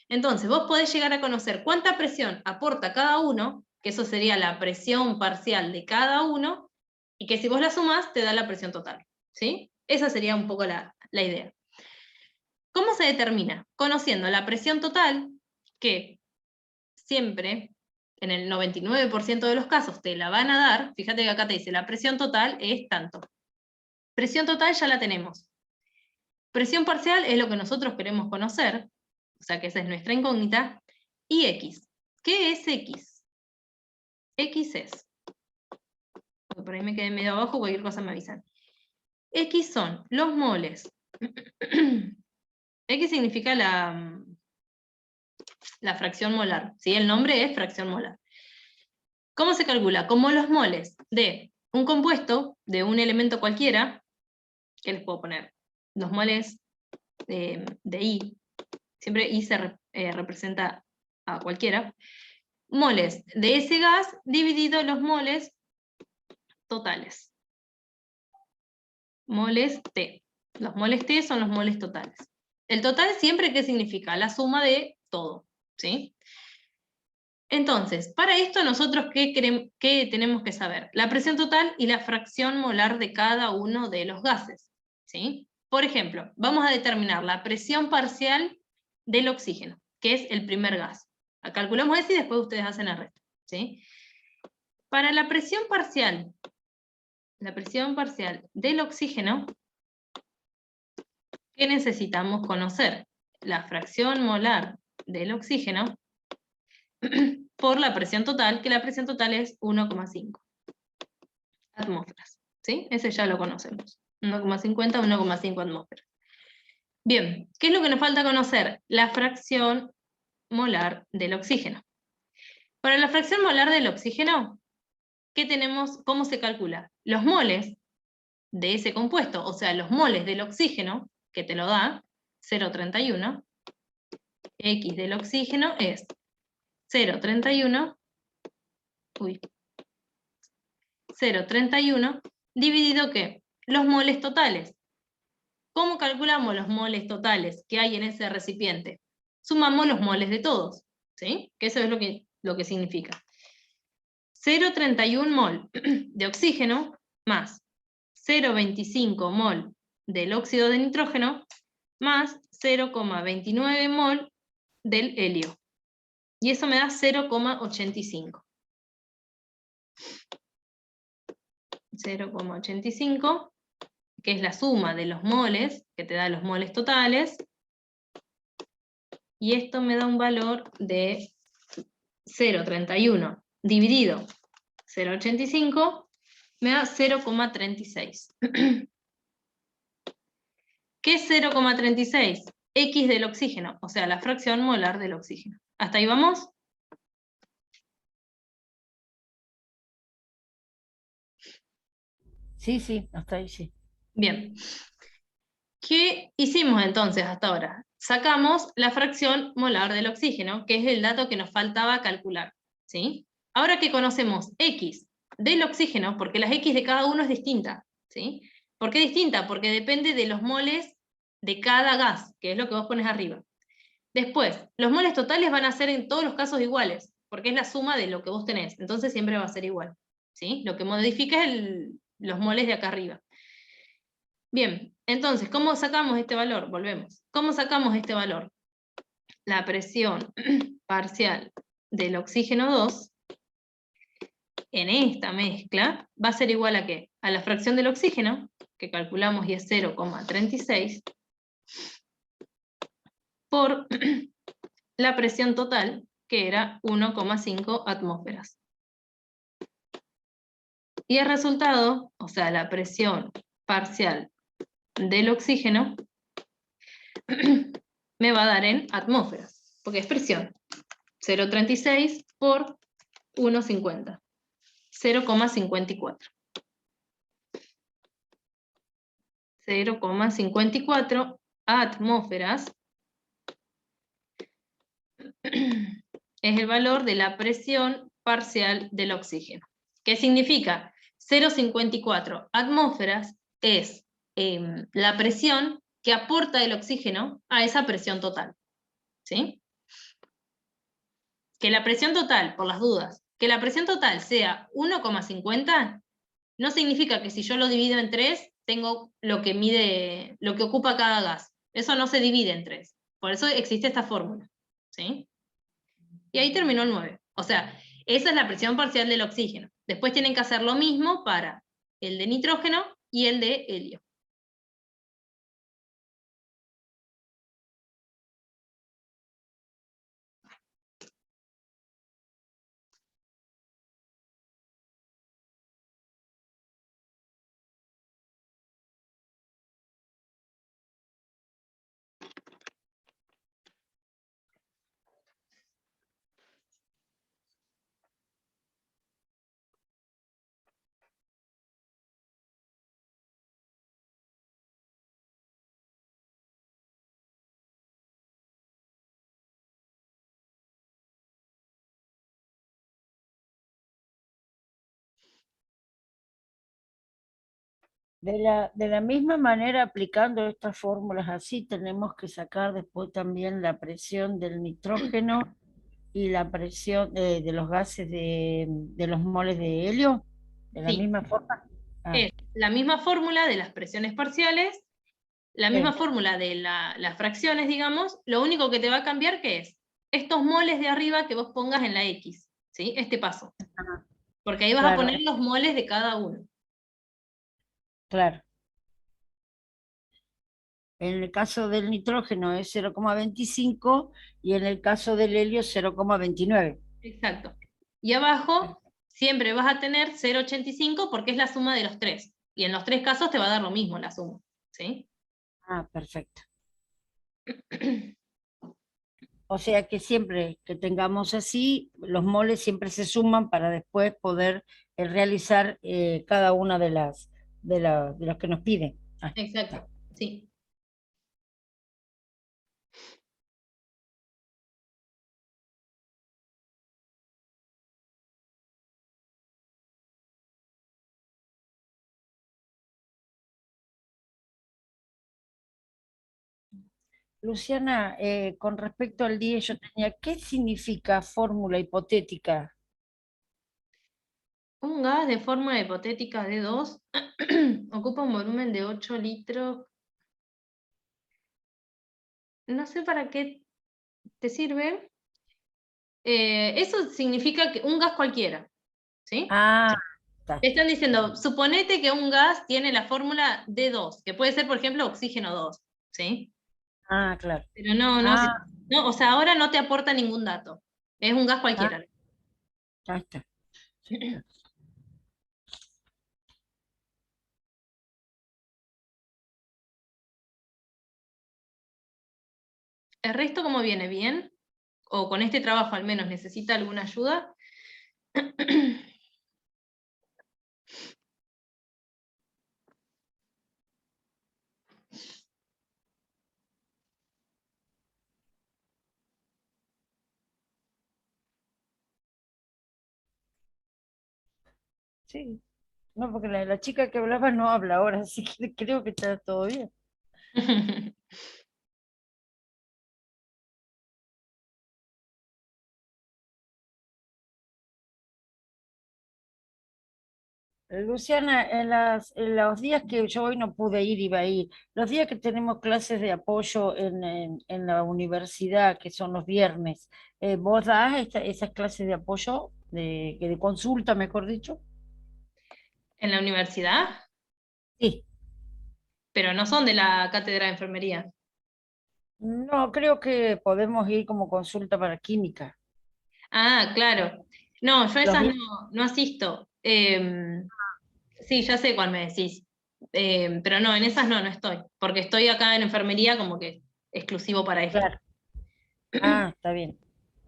Entonces, vos podés llegar a conocer cuánta presión aporta cada uno, que eso sería la presión parcial de cada uno, y que si vos la sumás, te da la presión total, ¿sí? Esa sería un poco la idea. ¿Cómo se determina? Conociendo la presión total, que siempre, en el 99% de los casos, te la van a dar. Fíjate que acá te dice, la presión total es tanto. Presión total ya la tenemos. Presión parcial es lo que nosotros queremos conocer, o sea que esa es nuestra incógnita. Y X. ¿Qué es X? X es, por ahí me quedé medio abajo, cualquier cosa me avisan. X son los moles. X significa la fracción molar, ¿sí? El nombre es fracción molar. ¿Cómo se calcula? Como los moles de un compuesto, de un elemento cualquiera, ¿qué les puedo poner? Los moles de I, siempre I se representa a cualquiera, moles de ese gas dividido los moles totales. Moles T. Los moles T son los moles totales. El total siempre, ¿qué significa? La suma de todo, ¿sí? Entonces, para esto nosotros, ¿qué tenemos que saber? La presión total y la fracción molar de cada uno de los gases, ¿sí? Por ejemplo, vamos a determinar la presión parcial del oxígeno, que es el primer gas. Calculamos ese y después ustedes hacen el resto, ¿sí? Para la presión parcial del oxígeno, ¿qué necesitamos conocer? La fracción molar del oxígeno por la presión total, que la presión total es 1,5 atmósferas, ¿sí? Ese ya lo conocemos, 1,50 a 1,5 atmósferas. Bien, ¿qué es lo que nos falta conocer? La fracción molar del oxígeno. Para la fracción molar del oxígeno, ¿qué tenemos? ¿Cómo se calcula? Los moles de ese compuesto, o sea, los moles del oxígeno, que te lo da, 0,31, X del oxígeno es 0,31, 0,31, dividido ¿qué? Los moles totales. ¿Cómo calculamos los moles totales que hay en ese recipiente? Sumamos los moles de todos, ¿sí? Que eso es lo que significa. 0,31 mol de oxígeno más 0,25 mol del óxido de nitrógeno más 0,29 mol del helio. Y eso me da 0,85. 0,85, que es la suma de los moles, que te da los moles totales, y esto me da un valor de 0,31 dividido 0,85, me da 0,36. ¿Qué es 0,36? X del oxígeno, o sea, la fracción molar del oxígeno. ¿Hasta ahí vamos? Sí, hasta ahí sí. Bien. ¿Qué hicimos entonces hasta ahora? Sacamos la fracción molar del oxígeno, que es el dato que nos faltaba calcular, ¿sí? Ahora que conocemos X del oxígeno, porque las X de cada uno es distinta, ¿sí? ¿Por qué distinta? Porque depende de los moles de cada gas, que es lo que vos pones arriba. Después, los moles totales van a ser en todos los casos iguales, porque es la suma de lo que vos tenés, entonces siempre va a ser igual, ¿sí? Lo que modifica es los moles de acá arriba. Bien, entonces, ¿cómo sacamos este valor? Volvemos. ¿Cómo sacamos este valor? La presión parcial del oxígeno 2 en esta mezcla va a ser igual a ¿qué? A la fracción del oxígeno, que calculamos y es 0,36, por la presión total, que era 1,5 atmósferas. Y el resultado, o sea, la presión parcial del oxígeno, me va a dar en atmósferas, porque es presión. 0,36 por 1,50. 0,54. 0,54 atmósferas es el valor de la presión parcial del oxígeno. ¿Qué significa? 0,54 atmósferas es la presión que aporta el oxígeno a esa presión total. ¿Sí? Que la presión total, por las dudas, que la presión total sea 1,50 no significa que si yo lo divido en 3 tengo lo que mide, lo que ocupa cada gas. Eso no se divide en 3. Por eso existe esta fórmula. ¿Sí? Y ahí terminó el 9. O sea, esa es la presión parcial del oxígeno. Después tienen que hacer lo mismo para el de nitrógeno y el de helio. De la misma manera, aplicando estas fórmulas así, tenemos que sacar después también la presión del nitrógeno y la presión de los gases de los moles de helio, de la Sí. misma forma. Es la misma fórmula de las presiones parciales, la misma fórmula de las fracciones, digamos, lo único que te va a cambiar ¿qué es? Estos moles de arriba que vos pongas en la X, ¿sí? Este paso. Porque ahí vas a poner los moles de cada uno. Claro. En el caso del nitrógeno es 0,25 y en el caso del helio 0,29. Exacto. Y abajo siempre vas a tener 0,85 porque es la suma de los tres. Y en los tres casos te va a dar lo mismo la suma. ¿Sí? Ah, perfecto. O sea que siempre que tengamos así, los moles siempre se suman para después poder realizar cada una de los que nos piden. Ah, Exacto. Sí. Luciana, con respecto al día, yo tenía, ¿qué significa fórmula hipotética? Un gas de fórmula hipotética de 2 ocupa un volumen de 8 litros. No sé para qué te sirve. Eso significa que un gas cualquiera. ¿Sí? Ah, está. Te están diciendo, suponete que un gas tiene la fórmula D2, que puede ser, por ejemplo, oxígeno 2. ¿Sí? Ah, claro. Pero no, o sea, ahora no te aporta ningún dato. Es un gas cualquiera. Ya está. ¿El resto cómo viene? ¿Bien? ¿O con este trabajo al menos necesita alguna ayuda? Sí. No, porque la chica que hablaba no habla ahora, así que creo que está todo bien. Luciana, en los días que yo hoy no pude ir, iba a ir, los días que tenemos clases de apoyo en la universidad, que son los viernes, ¿vos das esas clases de apoyo, de consulta, mejor dicho? ¿En la universidad? Sí. Pero no son de la cátedra de enfermería. No, creo que podemos ir como consulta para química. Ah, claro. No, yo Los esas días- no asisto. Sí, ya sé cuál me decís. Pero no, en esas no estoy. Porque estoy acá en enfermería como que exclusivo para esto. Claro. Ah, está bien.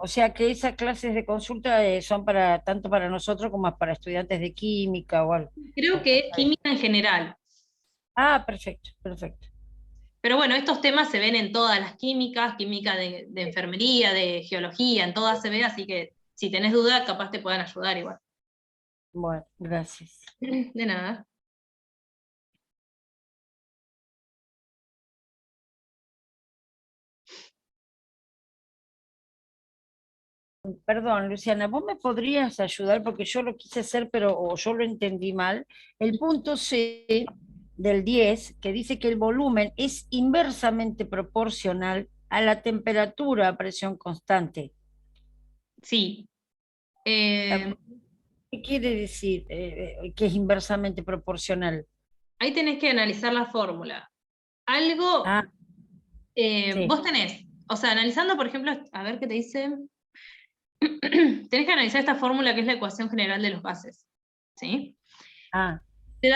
O sea que esas clases de consulta son para tanto para nosotros como para estudiantes de química o algo. Creo que es Está bien. química en general. Ah, perfecto, perfecto. Pero bueno, estos temas se ven en todas las químicas, química de enfermería, de geología, en todas se ve, así que si tenés duda, capaz te puedan ayudar igual. Bueno, gracias. De nada. Perdón, Luciana, ¿vos me podrías ayudar? Porque yo lo quise hacer, pero o yo lo entendí mal. El punto C del 10, que dice que el volumen es inversamente proporcional a la temperatura a presión constante. Sí. ¿Qué quiere decir que es inversamente proporcional? Ahí tenés que analizar la fórmula. Algo, Ah, sí. vos tenés, o sea, analizando, por ejemplo, a ver qué te dice, tenés que analizar esta fórmula que es la ecuación general de los gases, ¿sí? Ah,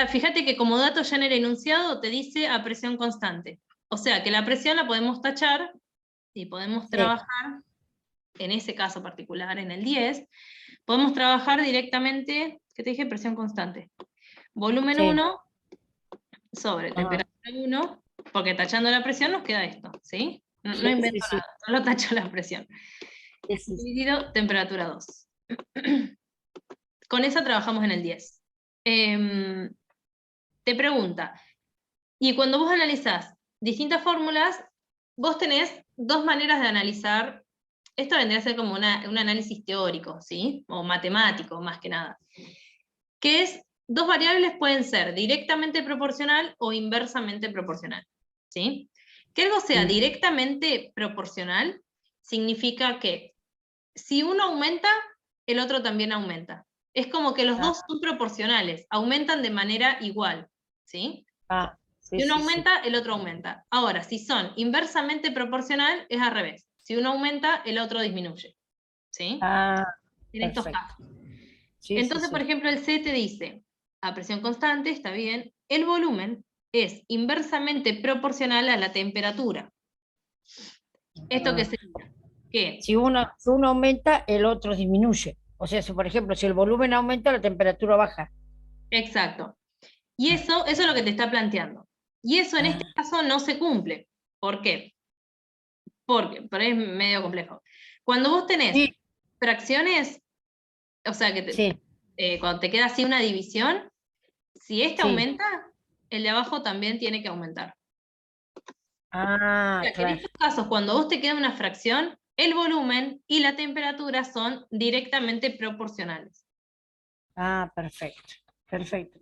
Fíjate que como dato ya en el enunciado te dice a presión constante. O sea, que la presión la podemos tachar y podemos sí, trabajar, en ese caso particular, en el 10, podemos trabajar directamente, ¿qué te dije? Presión constante. Volumen sí. 1 sobre Ajá. temperatura 1, porque tachando la presión nos queda esto, ¿sí? No, Sí, no sí, invento sí, nada, solo tacho la presión. sí, sí, sí. Dividido temperatura 2. Con esa trabajamos en el 10. Te pregunta, y cuando vos analizás distintas fórmulas, vos tenés dos maneras de analizar. Esto vendría a ser como un análisis teórico, ¿sí? O matemático, más que nada. Que es, dos variables pueden ser directamente proporcional o inversamente proporcional, ¿sí? Que algo sea Mm. directamente proporcional significa que si uno aumenta, el otro también aumenta. Es como que los Ah, dos son proporcionales, aumentan de manera igual, ¿sí? ah, sí, Si uno sí, sí. aumenta, el otro aumenta. Ahora, si son inversamente proporcional, es al revés. Si uno aumenta, el otro disminuye, ¿sí? Ah, En estos perfecto. casos. Sí, sí, Entonces, por sí. ejemplo, el C te dice, a presión constante, está bien, el volumen es inversamente proporcional a la temperatura. ¿Esto qué Ah, sería? ¿Qué? si uno aumenta, el otro disminuye. O sea, si por ejemplo, si el volumen aumenta, la temperatura baja. Exacto. Y eso es lo que te está planteando. Y eso en este Ah, caso no se cumple. ¿Por qué? Porque, pero es medio complejo. Cuando vos tenés sí, fracciones, o sea, sí, cuando te queda así una división, si este sí. aumenta, el de abajo también tiene que aumentar. Ah, Sea, que en claro. estos casos, cuando vos te queda una fracción, el volumen y la temperatura son directamente proporcionales. Ah, perfecto. Perfecto.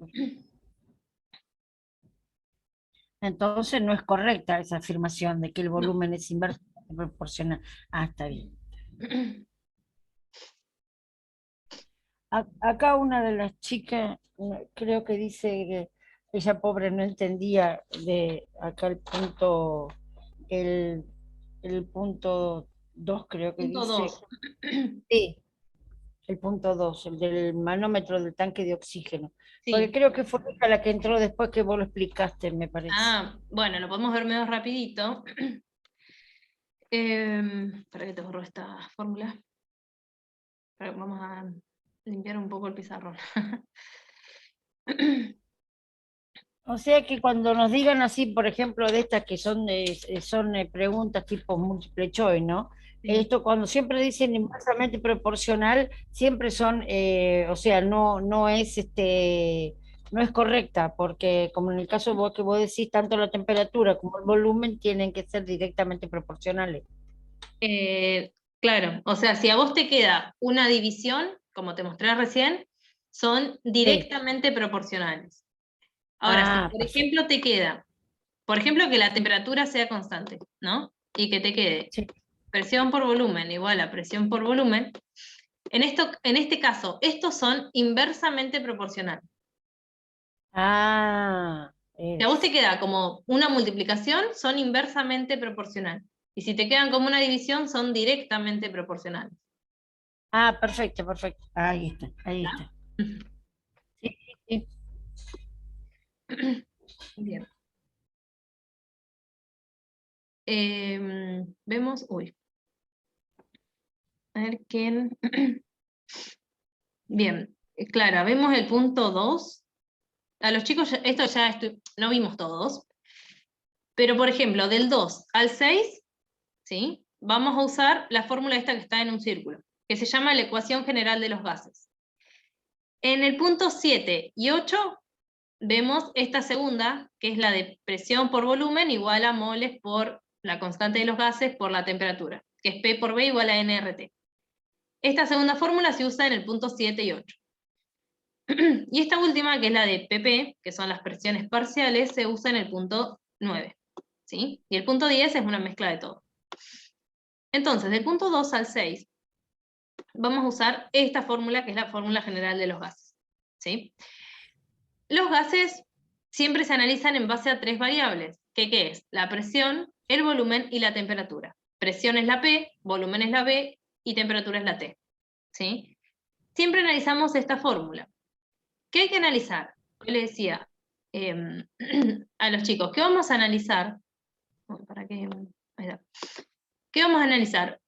Entonces no es correcta esa afirmación de que el No. volumen es inversamente proporcional. Ah, está bien. Acá una de las chicas, creo que dice que ella pobre no entendía de acá el, el punto 2 creo que Punto dice, 2. sí, el punto 2 el del manómetro del tanque de oxígeno. Porque Sí. creo que fue ella la que entró después que vos lo explicaste, me parece. Ah, bueno, lo podemos ver medio rapidito. ¿Para qué te borro esta fórmula? Vamos a limpiar un poco el pizarrón. O sea que cuando nos digan así, por ejemplo, de estas que son preguntas tipo múltiple choice, ¿no? Sí. Esto cuando siempre dicen inversamente proporcional, siempre son, o sea, no es correcta, porque como en el caso vos que vos decís, tanto la temperatura como el volumen tienen que ser directamente proporcionales. Claro, o sea, si a vos te queda una división, como te mostré recién, son Sí. directamente proporcionales. Ahora, si Ah, por perfecto. ejemplo te queda, por ejemplo que la temperatura sea constante, ¿no? Y que te quede Sí. presión por volumen igual a presión por volumen, en este caso, estos son inversamente proporcionales. Ah, Si a vos te es. queda como una multiplicación, son inversamente proporcionales. Y si te quedan como una división, son directamente proporcionales. Ah, perfecto, perfecto. Ahí está, ahí ¿Está? está. Sí, sí, Bien. Vemos, uy, a ver quién. Bien, Clara, vemos el punto 2. A los chicos, esto ya no vimos todos, pero por ejemplo, del 2 al 6, ¿sí? Vamos a usar la fórmula esta que está en un círculo, que se llama la ecuación general de los gases. En el punto 7 y 8 vemos esta segunda, que es la de presión por volumen igual a moles por la constante de los gases por la temperatura, que es P por V igual a nRT. Esta segunda fórmula se usa en el punto 7 y 8. Y esta última, que es la de PP, que son las presiones parciales, se usa en el punto 9. ¿Sí? Y el punto 10 es una mezcla de todo. Entonces, del punto 2 al 6, vamos a usar esta fórmula, que es la fórmula general de los gases. ¿Sí? Los gases siempre se analizan en base a 3 variables, ¿qué es? La presión, el volumen y la temperatura. Presión es la P, volumen es la V y temperatura es la T. ¿Sí? Siempre analizamos esta fórmula. ¿Qué hay que analizar? Yo le decía a los chicos, ¿qué vamos a analizar? ¿Para qué? Ahí está. ¿Qué vamos a analizar?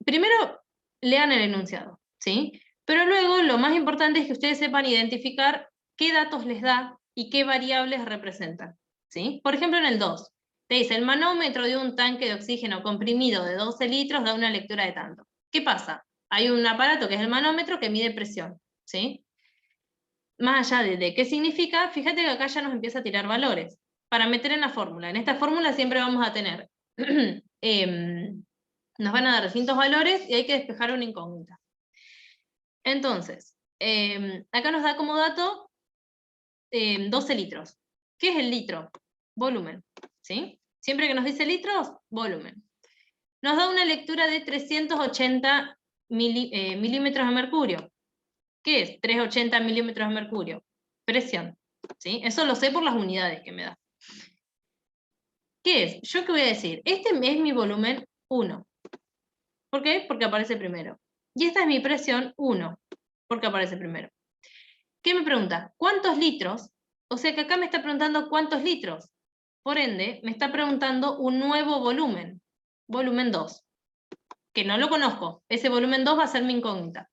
Primero, lean el enunciado, ¿sí? Pero luego lo más importante es que ustedes sepan identificar qué datos les da y qué variables representan, ¿sí? Por ejemplo, en el 2, te dice, el manómetro de un tanque de oxígeno comprimido de 12 litros da una lectura de tanto. ¿Qué pasa? Hay un aparato que es el manómetro que mide presión, ¿sí? Más allá de qué significa, fíjate que acá ya nos empieza a tirar valores para meter en la fórmula. En esta fórmula siempre vamos a tener, nos van a dar distintos valores y hay que despejar una incógnita. Entonces, acá nos da como dato 12 litros. ¿Qué es el litro? Volumen, ¿sí? Siempre que nos dice litros, volumen. Nos da una lectura de 380 milímetros de mercurio. ¿Qué es 380 milímetros de mercurio? Presión, ¿sí? Eso lo sé por las unidades que me da. ¿Qué es? ¿Yo qué voy a decir? Este es mi volumen 1. ¿Por qué? Porque aparece primero. Y esta es mi presión 1, porque aparece primero. ¿Qué me pregunta? ¿Cuántos litros? O sea que acá me está preguntando cuántos litros. Por ende, me está preguntando un nuevo volumen. Volumen 2. Que no lo conozco. Ese volumen 2 va a ser mi incógnita.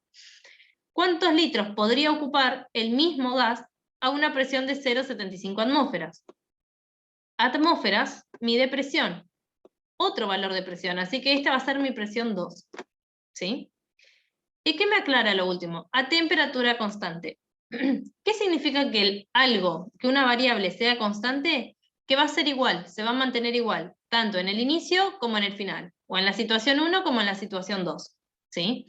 ¿Cuántos litros podría ocupar el mismo gas a una presión de 0,75 atmósferas? Atmósferas mide presión. Otro valor de presión, así que esta va a ser mi presión 2. ¿Sí? ¿Y qué me aclara lo último? A temperatura constante. ¿Qué significa que que una variable sea constante? Que va a ser igual, se va a mantener igual, tanto en el inicio como en el final, o en la situación 1 como en la situación 2. ¿Sí?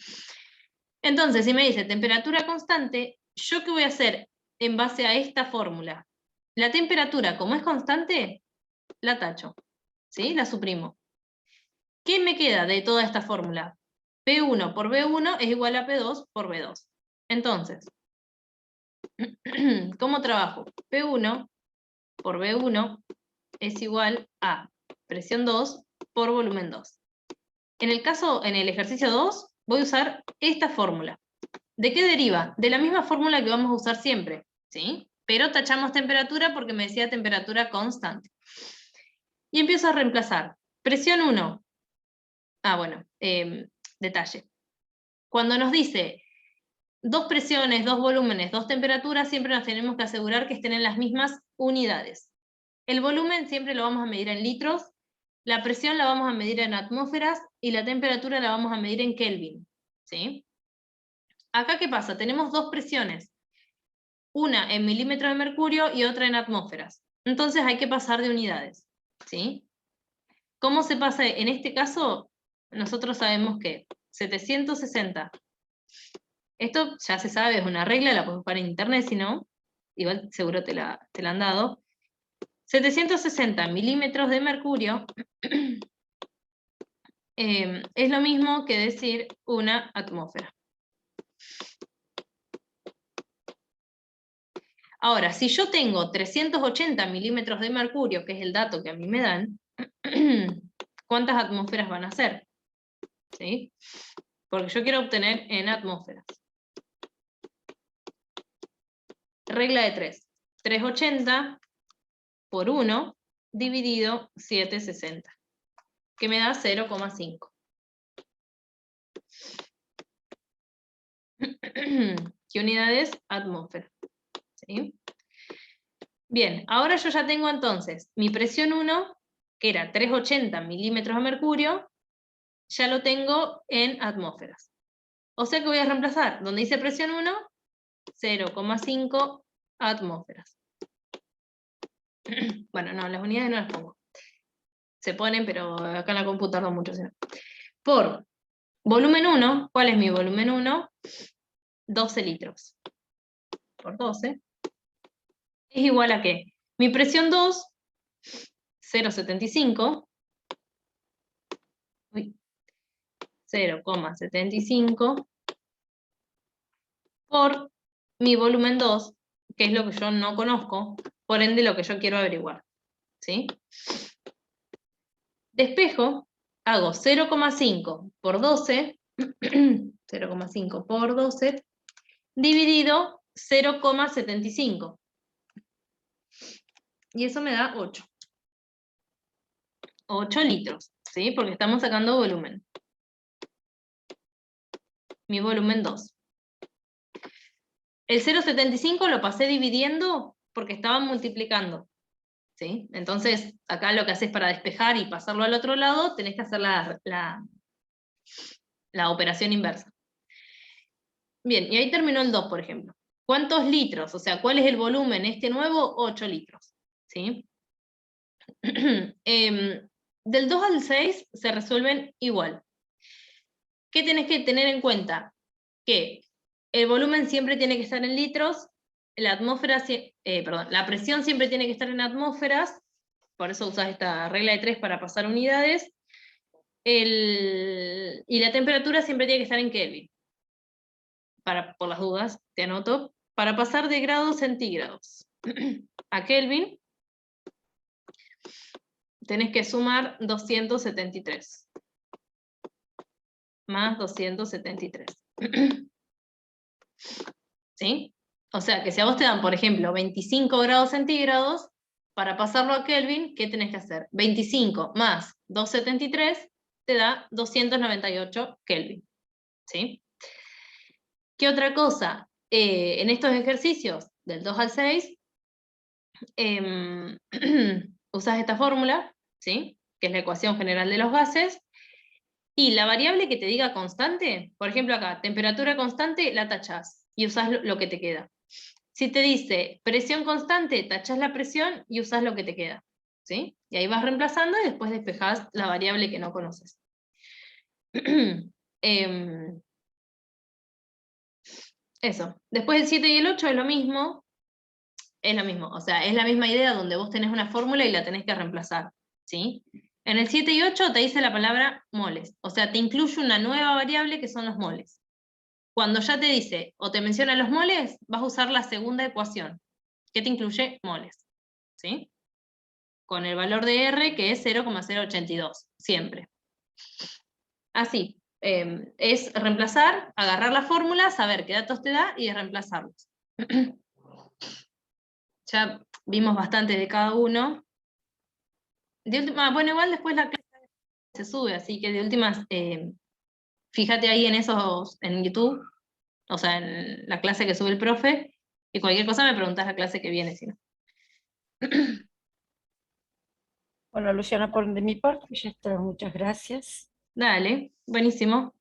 Entonces, si me dice temperatura constante, ¿yo qué voy a hacer en base a esta fórmula? La temperatura, como es constante, la tacho, ¿sí? La suprimo. ¿Qué me queda de toda esta fórmula? P1 por B1 es igual a P2 por B2. Entonces, ¿cómo trabajo? P1 por B1 es igual a presión 2 por volumen 2. En el ejercicio 2, voy a usar esta fórmula. ¿De qué deriva? De la misma fórmula que vamos a usar siempre, ¿sí? Pero tachamos temperatura porque me decía temperatura constante. Y empiezo a reemplazar. Presión 1. Bueno, detalle. Cuando nos dice 2 presiones, 2 volúmenes, 2 temperaturas, siempre nos tenemos que asegurar que estén en las mismas unidades. El volumen siempre lo vamos a medir en litros, la presión la vamos a medir en atmósferas y la temperatura la vamos a medir en Kelvin, ¿sí? Acá, ¿qué pasa? Tenemos 2 presiones, una en milímetros de mercurio y otra en atmósferas. Entonces hay que pasar de unidades, ¿sí? ¿Cómo se pasa? En este caso, nosotros sabemos que 760, esto ya se sabe, es una regla, la puedes buscar en internet, si no, igual seguro te la han dado. 760 milímetros de mercurio es lo mismo que decir una atmósfera. Ahora, si yo tengo 380 milímetros de mercurio, que es el dato que a mí me dan, ¿cuántas atmósferas van a ser? ¿Sí? Porque yo quiero obtener en atmósferas. Regla de 3. 380 por 1 dividido 760, que me da 0,5. ¿Qué unidad es? Atmósfera. ¿Sí? Bien, ahora yo ya tengo entonces mi presión 1, que era 380 milímetros de mercurio, ya lo tengo en atmósferas. O sea que voy a reemplazar, donde dice presión 1, 0,5 atmósferas. Bueno, no, las unidades no las pongo. Se ponen, pero acá en la computadora mucho. ¿Sí? Por volumen 1, ¿cuál es mi volumen 1? 12 litros. Por 12. Es igual a ¿qué? Mi presión 2, 0,75. 0,75 por mi volumen 2, que es lo que yo no conozco, por ende lo que yo quiero averiguar. ¿Sí? Despejo, hago 0,5 por 12, 0,5 por 12, dividido 0,75. Y eso me da 8. 8 litros, ¿sí? Porque estamos sacando volumen. Mi volumen 2. El 0,75 lo pasé dividiendo porque estaban multiplicando. ¿Sí? Entonces, acá lo que haces para despejar y pasarlo al otro lado, tenés que hacer la operación inversa. Bien, y ahí terminó el 2, por ejemplo. ¿Cuántos litros? O sea, ¿cuál es el volumen este nuevo? 8 litros. ¿Sí? Del 2 al 6 se resuelven igual. ¿Qué tenés que tener en cuenta? Que el volumen siempre tiene que estar en litros, la presión siempre tiene que estar en atmósferas, por eso usas esta regla de 3 para pasar unidades, y la temperatura siempre tiene que estar en Kelvin. Por las dudas, te anoto, para pasar de grados centígrados a Kelvin, tenés que sumar 273. Más 273. ¿Sí? O sea que si a vos te dan, por ejemplo, 25 grados centígrados, para pasarlo a Kelvin, ¿qué tenés que hacer? 25 más 273 te da 298 Kelvin. ¿Sí? ¿Qué otra cosa? En estos ejercicios, del 2 al 6, usas esta fórmula, ¿sí? Que es la ecuación general de los gases, y la variable que te diga constante, por ejemplo acá, temperatura constante, la tachás, y usás lo que te queda. Si te dice presión constante, tachás la presión y usás lo que te queda. ¿Sí? Y ahí vas reemplazando y después despejás la variable que no conoces. Eso. Después el 7 y el 8 es lo mismo. Es lo mismo. O sea, es la misma idea donde vos tenés una fórmula y la tenés que reemplazar. ¿Sí? En el 7 y 8 te dice la palabra moles. O sea, te incluye una nueva variable que son los moles. Cuando ya te dice o te menciona los moles, vas a usar la segunda ecuación, que te incluye moles. ¿Sí? Con el valor de R, que es 0,082, siempre. Así, es reemplazar, agarrar la fórmula, saber qué datos te da y reemplazarlos. Ya vimos bastante de cada uno. De última, bueno, igual después la clase se sube, así que de últimas, fíjate ahí en YouTube, o sea, en la clase que sube el profe, y cualquier cosa me preguntás la clase que viene, si no. Bueno, Luciana, por de mi parte ya está. Muchas gracias. Dale, buenísimo.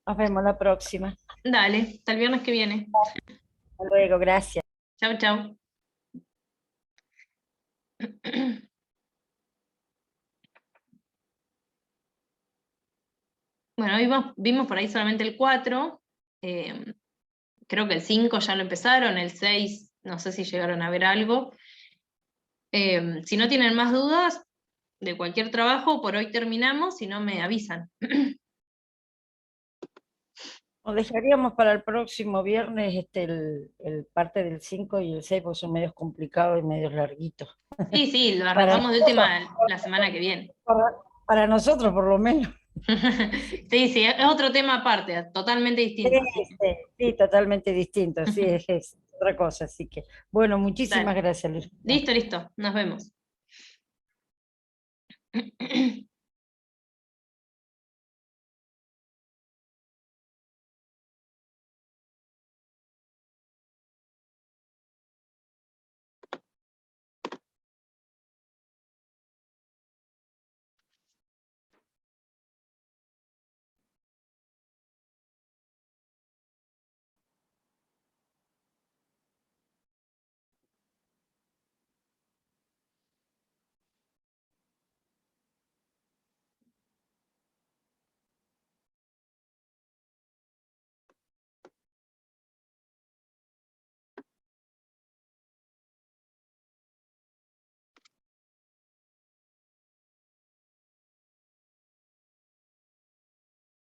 Nos vemos la próxima. Dale, hasta el viernes que viene. Hasta luego, gracias. Chau, chau. Bueno, vimos por ahí solamente el 4, creo que el 5 ya lo empezaron, el 6 no sé si llegaron a ver algo. Si no tienen más dudas de cualquier trabajo, por hoy terminamos, si no me avisan. Nos dejaríamos para el próximo viernes el parte del 5 y el 6, porque son medios complicados y medios larguitos. Sí, sí, lo Para, arrancamos de última la semana que viene. para nosotros, por lo menos. Sí, sí, es otro tema aparte, totalmente distinto. Sí, totalmente distinto, sí, es otra cosa. Así que, bueno, muchísimas Dale. gracias, Luis. Listo, listo, nos vemos.